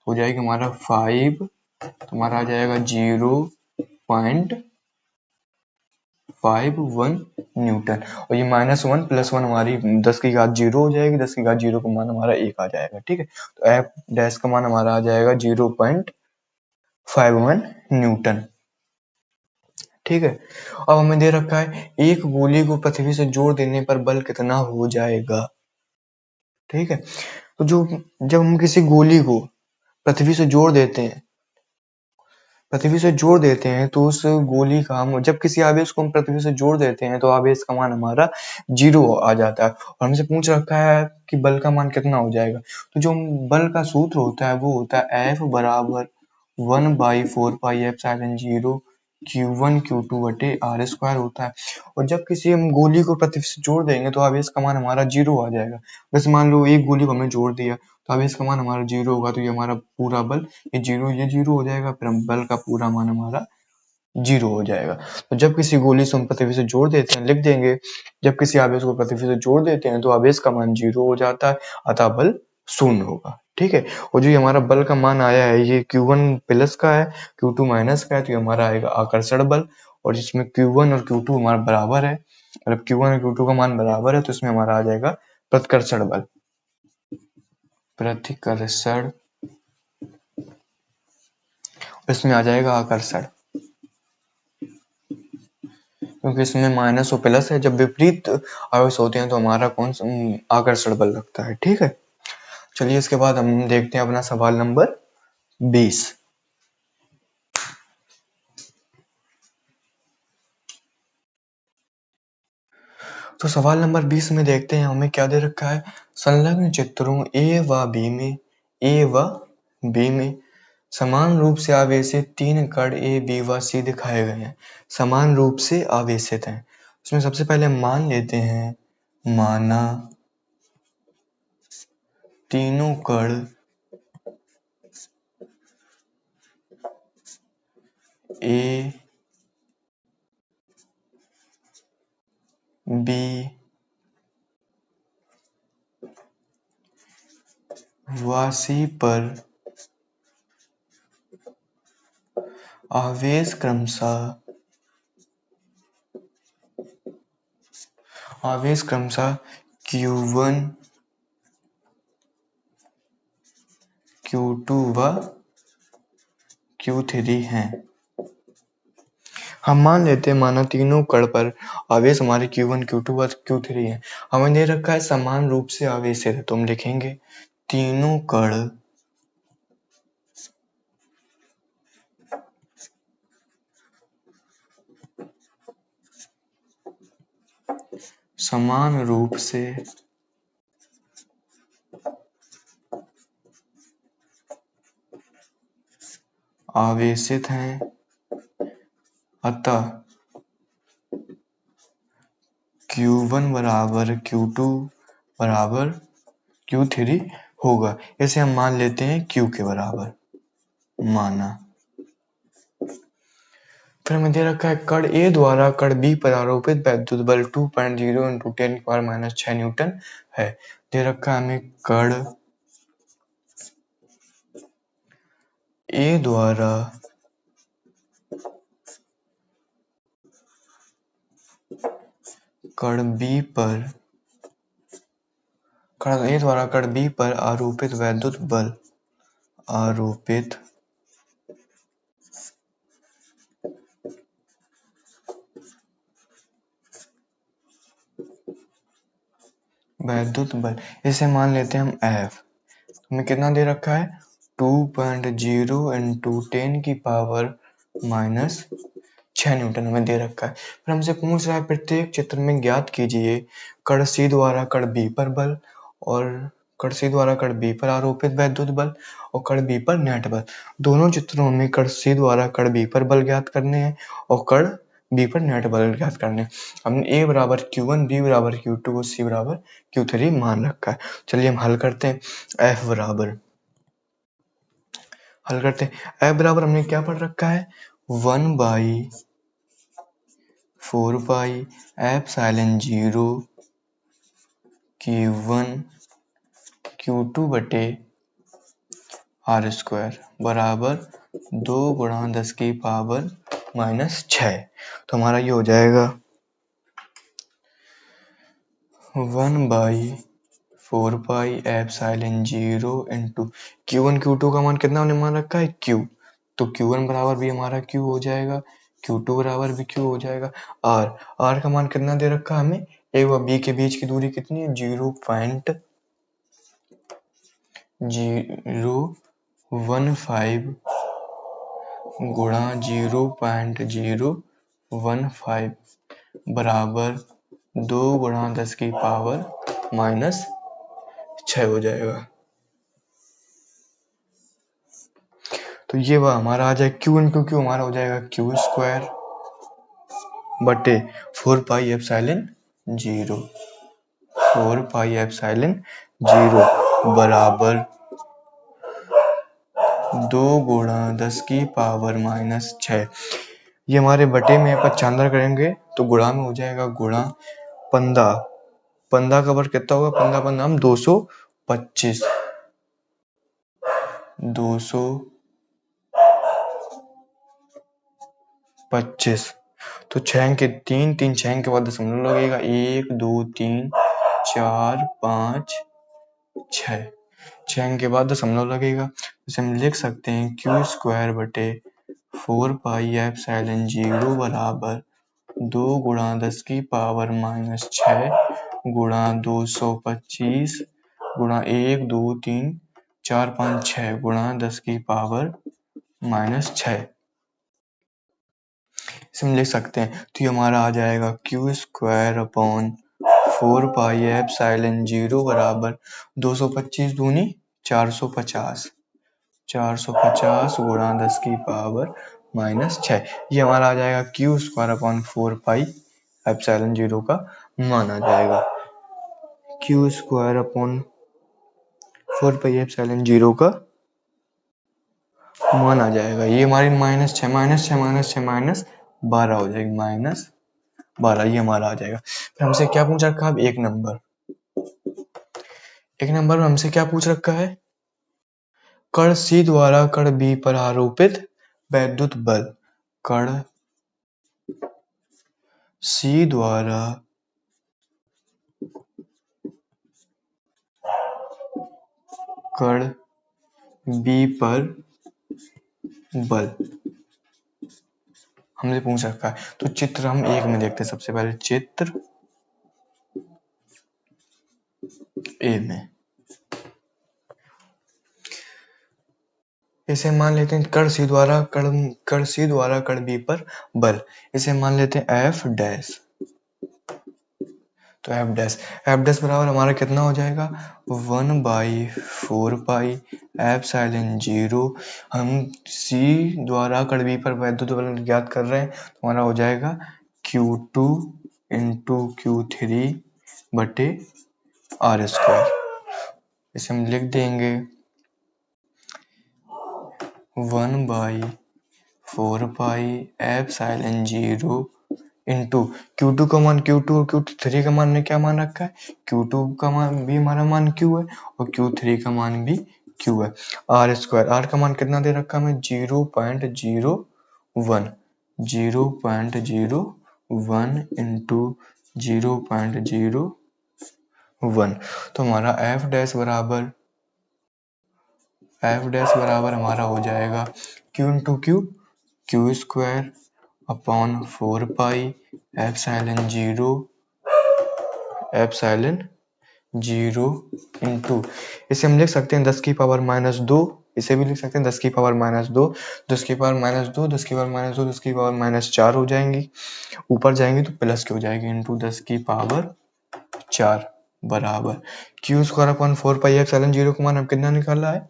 हमारा 5, तो हमारा आ जाएगा 0.51 न्यूटन, और ये -1 + 1 हमारी 10 की घात 0 हो जाएगी, 10 की घात 0 का मान हमारा 1 आ जाएगा। ठीक है, तो F डैश का मान हमारा आ जाएगा 0.51 न्यूटन। ठीक है, अब हमें दे रखा है एक गोली को पृथ्वी से जोड़ देने पर बल कितना हो जाएगा। ठीक है, तो जब हम किसी गोली को पृथ्वी से जोड़ देते हैं तो उस गोली का हम जब किसी आवेश को हम पृथ्वी से जोड़ देते हैं तो आवेश का मान हमारा 0 आ जाता है, और हमसे पूछ रखा है कि बल का मान कितना हो जाएगा। तो जो बल का सूत्र होता है वो होता है F बराबर 1/4πε0 Q1 Q2 बटे R² होता है, और जब किसी हम गोली को पृथ्वी से जोड़ देंगे तो आवेश का मान हमारा 0 आ जाएगा। जैसे मान लो एक गोली को हमने जोड़ दिया तो आवेश का मान हमारा 0 होगा, तो ये हमारा पूरा बल ये 0 हो जाएगा, फिर हम बल का पूरा मान हमारा 0 हो जाएगा। तो जब किसी गोली से हम पृथ्वी से जोड़ देते हैं, लिख देंगे जब किसी आवेश को पृथ्वी से जोड़ देते हैं तो आवेश का मान 0 हो जाता है, अतः बल 0 होगा। ठीक है, और जो ये हमारा बल का मान आया है ये Q1 प्लस का है, Q2 माइनस का है, तो ये हमारा आएगा आकर्षण बल, और जिसमें Q1 और Q2 हमारा बराबर है, और अब Q1 और Q2 का मान बराबर है तो इसमें हमारा आ जाएगा प्रतिकर्षण बल। प्रतिकर्षण, इसमें आ जाएगा आकर्षण, क्योंकि इसमें माइनस और प्लस है। जब विपरीत आवेश होते हैं तो हमारा कौन सा आकर्षण बल लगता है। ठीक है, चलिए इसके बाद हम देखते हैं अपना सवाल नंबर 20। तो सवाल नंबर 20 में देखते हैं हमें क्या दे रखा है। संलग्न चित्रों ए व बी में समान रूप से आवेशित 3 कण ए बी व सी दिखाए गए हैं। समान रूप से आवेशित हैं। उसमें सबसे पहले मान लेते हैं, माना तीनों कण ए बी व सी पर आवेश क्रमशः Q1 Q2 व Q3 हैं। हम मान लेते हैं माना तीनों कण पर आवेश हमारे Q1 Q2 व Q3 है। हमें दे रखा है समान रूप से आवेशित है, तो हम लिखेंगे तीनों कण समान रूप से आवेशित हैं, अतः Q1 बराबर Q2 बराबर Q3 होगा। इसे हम मान लेते हैं Q के बराबर, माना। फिर हमें दे रखा है कण ए द्वारा कण बी पर आरोपित वैद्युत बल 2.0 × 10⁻⁶ न्यूटन है। दे रखा है हमें कण ए द्वारा कण बी पर आरोपित वैद्युत बल इसे मान लेते हैं हम F। हमें कितना दे रखा है 2.0 × 10⁻⁶ न्यूटन हमें दे रखा है। फिर हमसे पूछ रहा है प्रत्येक चित्र में ज्ञात कीजिए कण C द्वारा कण B पर बल और कण C द्वारा कण B पर आरोपित वैद्युत बल और कण B पर नेट बल। दोनों चित्रों में कण C द्वारा कण B पर बल ज्ञात करने हैं और कण B पर नेट बल ज्ञात करने हैं। हमने A बराबर Q1, B बराबर Q2 और C बराबर Q3 मान रखा है। चलिए हम हल करते हैं। F बराबर हमने क्या पढ़ रखा है 1/4πε0 Q1 Q2 बटे R² बराबर 2 × 10⁻⁻⁶। तो हमारा ये हो जाएगा 1/4πε0 × Q1 Q2 का मान कितना हमने मान रखा है Q, तो Q1 बराबर भी हमारा Q हो जाएगा, Q2 बराबर भी Q हो जाएगा। R का मान कितना दे रखा है हमें, A व B के बीच की दूरी कितनी है 0.015 गुणा 0.015 बराबर 2 × 10⁻⁻⁶ हो जाएगा। तो ये वह हमारा आ जाएगा Q × Q हमारा हो जाएगा Q² बटे 4πε0 बराबर 2 × 10⁻⁻⁶। ये हमारे बटे में 95 करेंगे तो गुणा में हो जाएगा, गुणा 15 का वर्ग कितना होगा, 15 हम 225 225 तो 6 अंक के 3, 3 6 अंक के बाद दशमलव लगेगा, 1 2 3 4 5 6, 6 अंक के बाद दशमलव लगेगा। इसे हम लिख सकते हैं क्यू स्क्वायर बटे 4 पाई एप्सिलॉन 0 बराबर 2 गुणा 10 की पावर माइनस 6 गुणा 225 गुणा 1 2 3 4 5 6 गुणा 10 की पावर माइनस 6। इसे हम लिख सकते हैं, तो ये हमारा आ जाएगा Q square upon 4 pi epsilon 0 बराबर 225 दूनी 450, 450 गुणा 10 की पावर माइनस 6। ये हमारा आ जाएगा Q square upon 4 pi epsilon 0 का मान आ जाएगा। Q square upon 4 pi epsilon 0 का मान आ जाएगा। ये हमारी माइनस 6 माइनस 6 माइनस 6 माइनस 12 हो जाएगी, माइनस 12 ये हमारा आ जाएगा। फिर हमसे क्या पूछ रखा है? एक नंबर में हमसे क्या पूछ रखा है? कण C द्वारा कण B पर आरोपित वैद्युत बल। कण C द्वारा कण B पर बल हमसे पूछ रखा है। तो चित्र हम 1 में देखते हैं। सबसे पहले चित्र ए में इसे मान लेते हैं कण C द्वारा कण B पर बल, इसे मान लेते हैं F डैश। तो F डैश बराबर हमारा कितना हो जाएगा? 1/4 पाई एप्सिलॉन 0। हम C द्वारा कण B पर वैद्युत बल ज्ञात कर रहे हैं, तो हमारा हो जाएगा Q2 इंटू Q3 बटे R स्क्वायर। इसे हम लिख देंगे 1/4 पाई एप्सिलॉन 0 इंटू Q2 का मान Q2 और Q3 का मान ने क्या मान रखा है? Q2 का मान भी हमारा मान Q है और Q3 का मान भी Q है। R स्क्वायर, R का मान कितना दे रखा है हमें? 0.01 इंटू 0.01। तो हमारा F डैश बराबर हमारा हो जाएगा Q into Q square upon 4 pi epsilon 0 into, इसे हम लिख सकते हैं 10 की पावर माइनस 2। इसे भी लिख सकते हैं 10 की पावर माइनस 2, 10 की पावर माइनस 2, 10 की पावर माइनस 2, 10 की पावर माइनस 4 हो जाएंगी। ऊपर जाएंगी तो प्लस की हो जाएगी, इंटू 10 की पावर 4 बराबर Q square upon 4 pi epsilon 0 का मान हम कितना निकाला है?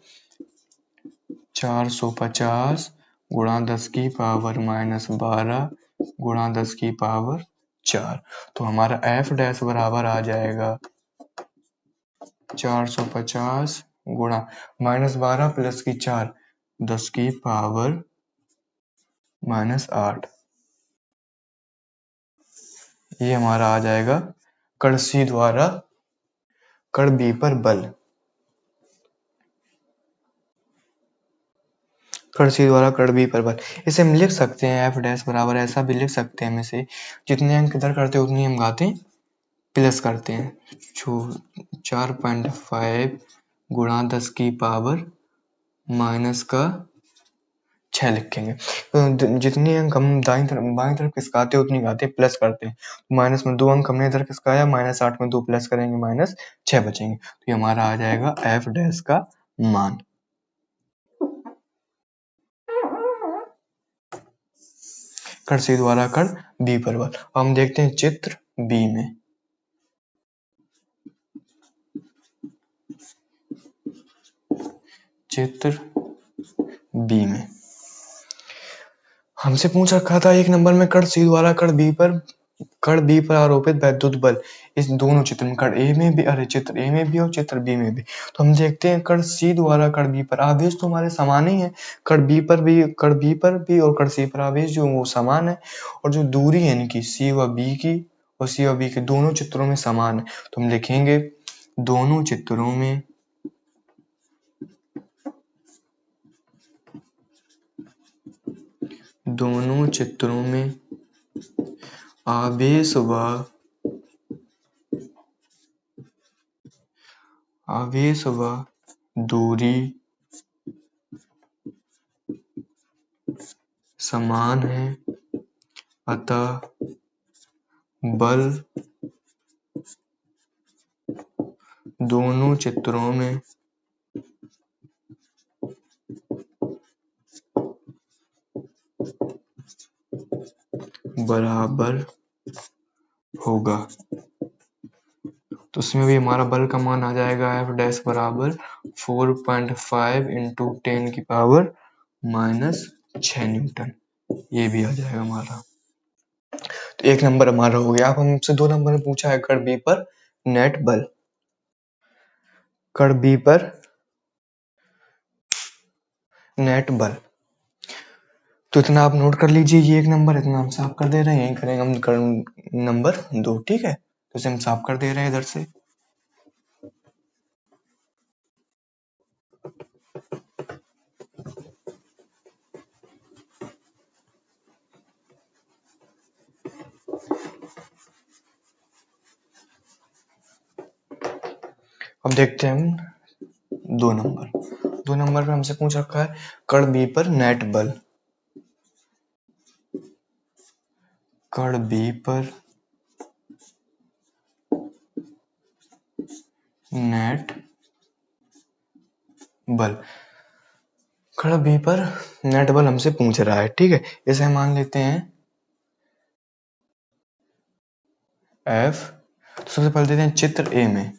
450 गुणा 10 की पावर माइनस 12 गुणा 10 की पावर 4। तो हमारा F डैश बराबर आ जाएगा 450 गुणा माइनस 12 प्लस की 4, 10 की पावर माइनस 8। ये हमारा आ जाएगा कण C द्वारा कण B पर बल। कण C द्वारा कण B पर बल, इसे हम लिख सकते हैं F डैश बराबर, ऐसा भी लिख सकते हैं, में से जितने अंक इधर करते हैं उतनी हम घातें प्लस करते हैं। 4.5 गुणा 10 की पावर माइनस का 6 लिखेंगे। तो जितनी अंक हम बाई तरफ खिसकाते उतनी घातें प्लस करते हैं। माइनस में 2 अंक हमने इधर खिसकाया, माइनस 8 में 2 प्लस करेंगे, माइनस 6 बचेंगे। तो ये हमारा आ जाएगा F डैश का मान। कण C द्वारा कण B पर बल। हम देखते हैं चित्र B में। चित्र B में हमसे पूछ रखा था एक नंबर में कण C द्वारा कण B पर आरोपित वैद्युत बल। इस दोनों चित्र में कण A में भी, चित्र A में भी और चित्र B में भी। तो हम देखते हैं कण C द्वारा कण B पर आवेश तो हमारे समान ही है। कण B पर भी और कण C पर आवेश जो वो समान है, और जो दूरी है इनकी C व B की और C व B के दोनों चित्रों में समान है। तो हम लिखेंगे दोनों चित्रों में आवेश व दूरी समान है, अतः बल दोनों चित्रों में बराबर होगा। तो उसमें भी हमारा बल का मान आ जाएगा F डैश बराबर 4.5 इंटू 10 की पावर -6 न्यूटन। ये भी आ जाएगा हमारा। तो 1 नंबर हमारा हो गया। अब हमसे 2 नंबर में पूछा है कण B पर नेट बल। कण B पर नेट बल, तो इतना आप नोट कर लीजिए। ये 1 नंबर, इतना हम साफ कर दे रहे हैं। यही करेंगे हम कण नंबर 2, ठीक है। तो इसे हम साफ कर दे रहे हैं इधर से। अब देखते हैं हम 2 नंबर। 2 नंबर पे हमसे पूछ रखा है कण B पर नेट बल। कण B पर नेट बल। कण B पर नेट बल हमसे पूछ रहा है, ठीक है। इसे हम मान लेते हैं F। तो सबसे पहले देते हैं चित्र A में।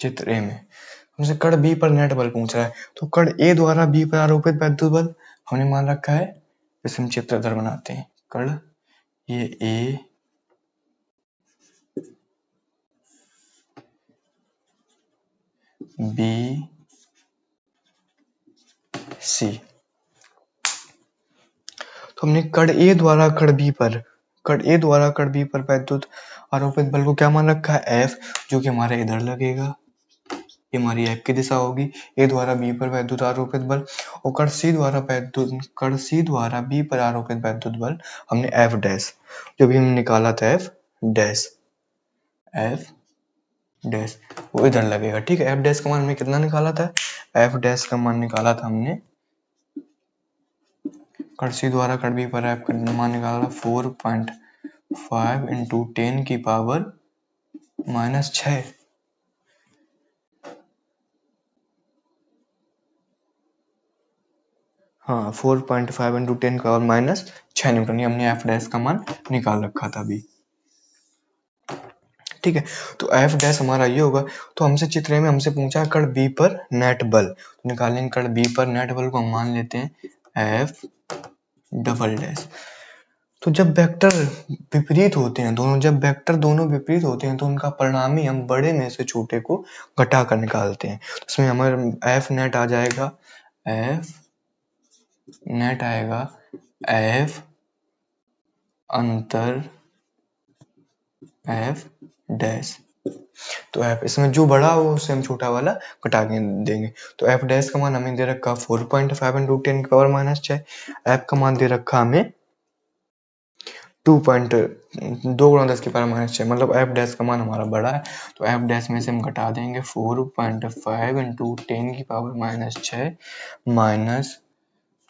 चित्र A में हमसे कण B पर नेट बल पूछ रहा है, तो कण A द्वारा B पर आरोपित वैद्युत बल हमने मान रखा है। इसे हम चित्र इधर बनाते हैं। कण ये A, B, C। तो हमने कण A द्वारा कण B पर वैद्युत आरोपित बल को क्या मान रखा है F, जो कि हमारे इधर लगेगा। ये हमारी F की दिशा होगी। A द्वारा B पर वैद्युत आरोपित बल, और कण C द्वारा B पर आरोपित वैद्युत बल हमने F डैश, जो भी हमने निकाला था F डैश वो इधर लगेगा, ठीक है। F डैश का मान हमने कितना निकाला था? F डैश का मान निकाला था हमने कण C द्वारा कण B पर F का मान निकाला 4.5 इंटू 10 की पावर -6। हाँ, 4.5 इंटू 10 का पावर -6 न्यूटन। ये हमने F डैश का मान निकाल रखा था अभी, ठीक है। तो F डैश हमारा ये होगा। तो हमसे चित्र में हमसे पूछा कण B पर नेट बल, तो निकालेंगे कण B पर नेट बल को हम मान लेते हैं F डबल डैश। तो जब वेक्टर विपरीत होते हैं दोनों विपरीत होते हैं, तो उनका परिणामी हम बड़े में से छोटे को घटा कर निकालते हैं। तो इसमें हमारा F नेट आ जाएगा, F अंतर F डैश। तो F इसमें जो बड़ा हो उससे हम छोटा वाला घटा के देंगे। तो F डैश का मान हमें दे रखा 4.5 इंटू 10 की पावर -6। F का मान दे रखा हमें 2 गुणा 10 की पावर -6, मतलब F डैश का मान हमारा बड़ा है। तो F डैश में से हम घटा देंगे 4.5 इंटू 10 की पावर -6 माइनस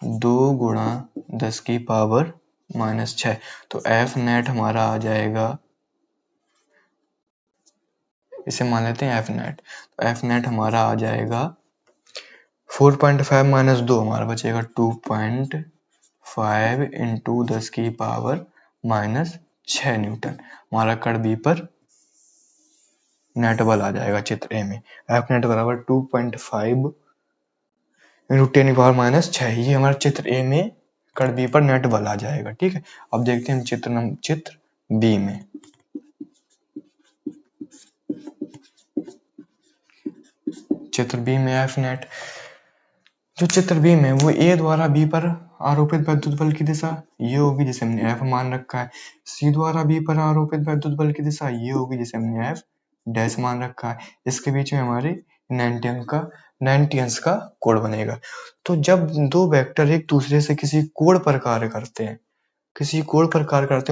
2 गुणा 10 की पावर -6। तो F नेट हमारा आ जाएगा, इसे मान लेते हैं F नेट। तो F नेट हमारा आ जाएगा 4.5 माइनस 2 हमारा बचेगा 2.5 इंटू 10 की पावर -6 न्यूटन। हमारा कण B पर नेट बल आ जाएगा चित्र A में। F नेट बराबर 2.5 इंटू 10 की पावर -6। ये हमारा चित्र A में कण B पर नेट बल आ जाएगा, ठीक है। अब देखते हैं चित्र B में। चित्र B में F नेट, जो चित्र B में वो A द्वारा B पर आरोपित वैद्युत बल की दिशा ये होगी, जिसे हमने F मान रखा है। C द्वारा B पर आरोपित वैद्युत बल की दिशा ये होगी, जिसे हमने F डैश मान रखा है। इसके बीच में हमारी 9 का कोण बनेगा। तो जब दो वेक्टर एक दूसरे से किसी कोण पर कार्य करते हैं,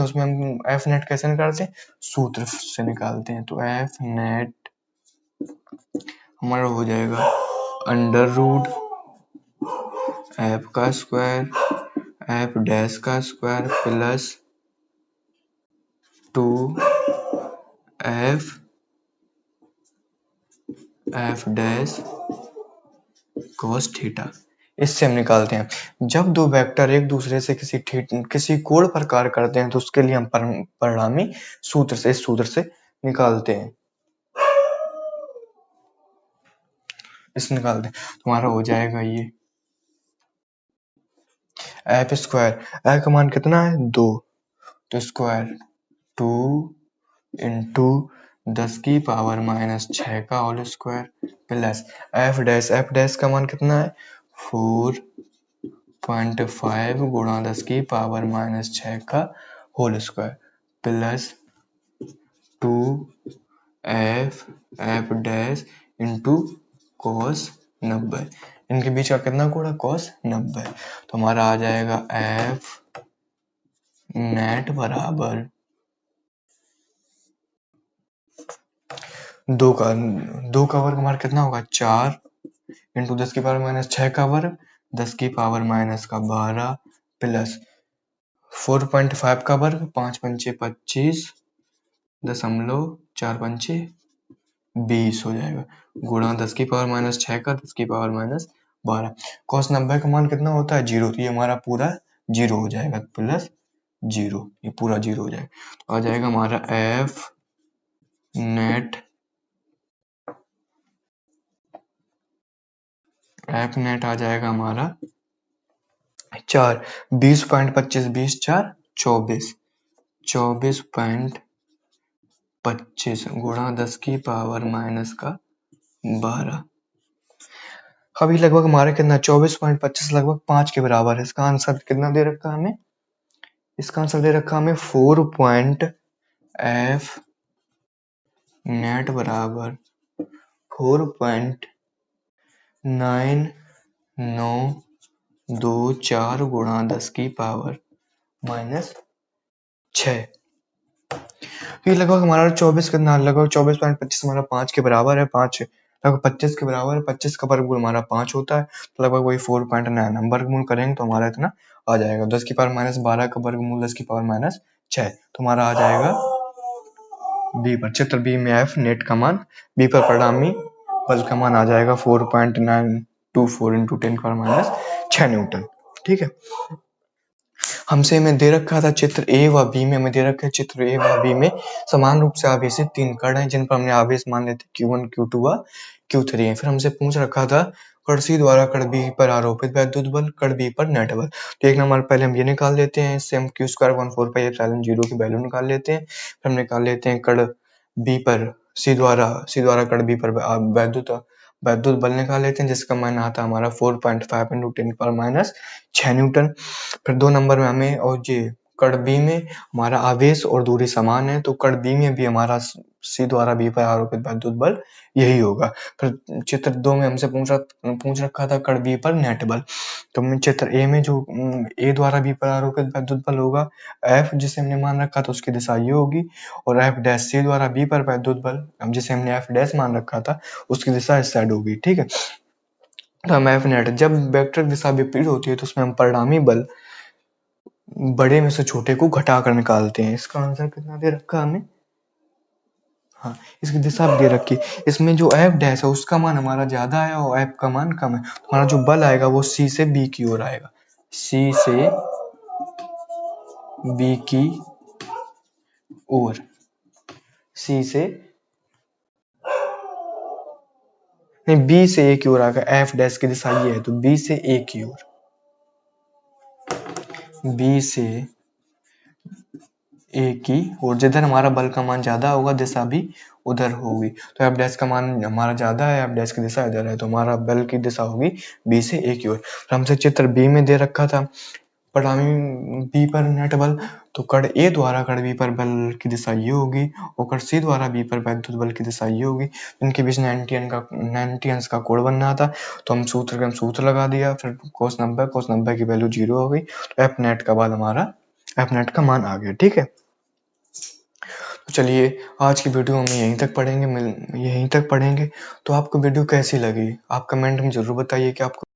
उसमें हम एफ नेट कैसे निकालते हैं? सूत्र से निकालते हैं। तो एफ नेट हमारा हो जाएगा अंडर रूट एफ का स्क्वायर एफ डैश का square plus 2 F dash cos theta. इससे हम निकालते हैं जब दो वेक्टर एक दूसरे से किसी कोण पर कार्य करते हैं तो उसके लिए हम परिणामी इस सूत्र से निकालते हैं। तुम्हारा हो जाएगा ये एफ स्क्वायर, एफ का मान कितना है? 2, तो स्क्वायर 2 इंटू 10⁻⁻6 का whole square plus F dash का मान कितना है? 4.5 गुणा 10⁻⁻6 का whole square plus 2 F dash into cos 90। इनके बीच का कितना कोण? cos 90। तो हमारा आ जाएगा एफ नेट बराबर 2 का वर्ग हमारा कितना होगा? 4 इंटू 10⁻⁻6 का वर्ग 10⁻⁻12 प्लस 4.5 का वर्ग 5 पंचे 25 .4 पंचे 20 हो जाएगा गुणा 10⁻⁻6 का 10⁻⁻12। cos 90 का मान कितना होता है? 0। तो ये हमारा पूरा 0 हो जाएगा प्लस 0, ये पूरा 0 हो जाएगा। तो आ जाएगा हमारा एफ नेट आ जाएगा हमारा 4 20.25 20 4 24 24.25 गुणा 10⁻⁻12। अभी लगभग हमारा कितना 24.25 लगभग 5 के बराबर है। इसका आंसर कितना दे रखा है हमें? इसका आंसर दे रखा हमें 4.f नेट बराबर 4.9924 गुणा 10⁻⁻6। ये लगभग हमारा 24 कितना लगभग 24.25 हमारा 5 के बराबर है। 5 लगभग 25 के बराबर है। 25 का वर्गमूल हमारा 5 होता है, तो लगभग वही 4.9 हम वर्गमूल करेंगे तो हमारा इतना आ जाएगा। 10⁻12 का वर्गमूल 10⁻6 तो हमारा आ जाएगा बी पर। चित्र बी में एफ नेट का मान बी पर परिणामी बल का मान आ जाएगा 4.924 इंटू 10⁻6 न्यूटन। ठीक है, हमसे हमें दे रखा था चित्र ए व बी में, हमें दे रखा है चित्र ए व बी में समान रूप से आवेशित 3 कण हैं जिन पर हमने आवेश मान लेते Q1 Q2 व Q3 है। फिर हमसे पूछ रखा था कण C द्वारा कण B पर आरोपित वैद्युत बल, कण B पर नेट बल। तो 1 नंबर पहले हम ये निकाल लेते हैं, इससे हम Q² 1/4πε0 की वैल्यू निकाल लेते हैं। फिर हम निकाल लेते हैं कण B पर C द्वारा कण B पर वैद्युत बल निकाल लेते हैं, जिसका मान आता है हमारा 4.5 इंटू 10⁻6 न्यूटन। फिर 2 नंबर में हमें और ये कण B में हमारा आवेश और दूरी समान है, तो कण B में भी हमारा C द्वारा B पर आरोपित वैद्युत बल यही होगा। फिर चित्र 2 में हमसे पूछ रखा था कण B पर नेट बल। तो हमने चित्र A में जो A द्वारा B पर आरोपित वैद्युत बल होगा F जिसे हमने मान रखा था उसकी दिशा ये होगी, और F डैश C द्वारा B पर वैद्युत बल जिसे हमने F डैश मान रखा था उसकी दिशा इस साइड होगी। ठीक है, तो हम F नेट जब वेक्टर दिशा विपरीत होती है तो उसमें हम परिणामी बल बड़े में से छोटे को घटाकर निकालते हैं। इसका आंसर कितना दे रखा हमें? हाँ, इसकी दिशा दे रखी। इसमें जो F डैश है उसका मान हमारा ज्यादा है और F का मान कम है, तो हमारा जो बल आएगा वो C से B की ओर आएगा, C से B की ओर, C से नहीं B से A की ओर आएगा। F डैश की दिशा ये है तो B से A की ओर, B से A की ओर। जिधर हमारा बल का मान ज्यादा होगा दिशा भी उधर होगी। तो F डैश का मान हमारा ज्यादा है, F डैश की दिशा इधर है, तो हमारा बल की दिशा होगी B से A की ओर। हमसे चित्र B में दे रखा था परिणामी B पर नेट बल, तो कण ए द्वारा कण बी पर बल की दिशा ये होगी और कण सी द्वारा बी पर वैद्युत बल की दिशा ये होगी। इनके बीच 90 अंश का कोण बनना था, तो हम सूत्र लगा दिया। फिर cos 90 की वैल्यू 0 हो गई, तो एफ नेट का बाद हमारा एफ नेट का मान आ गया। ठीक है, तो चलिए आज की वीडियो हम यहीं तक पढ़ेंगे। तो आपको वीडियो कैसी लगी आप कमेंट में जरूर बताइए कि आपको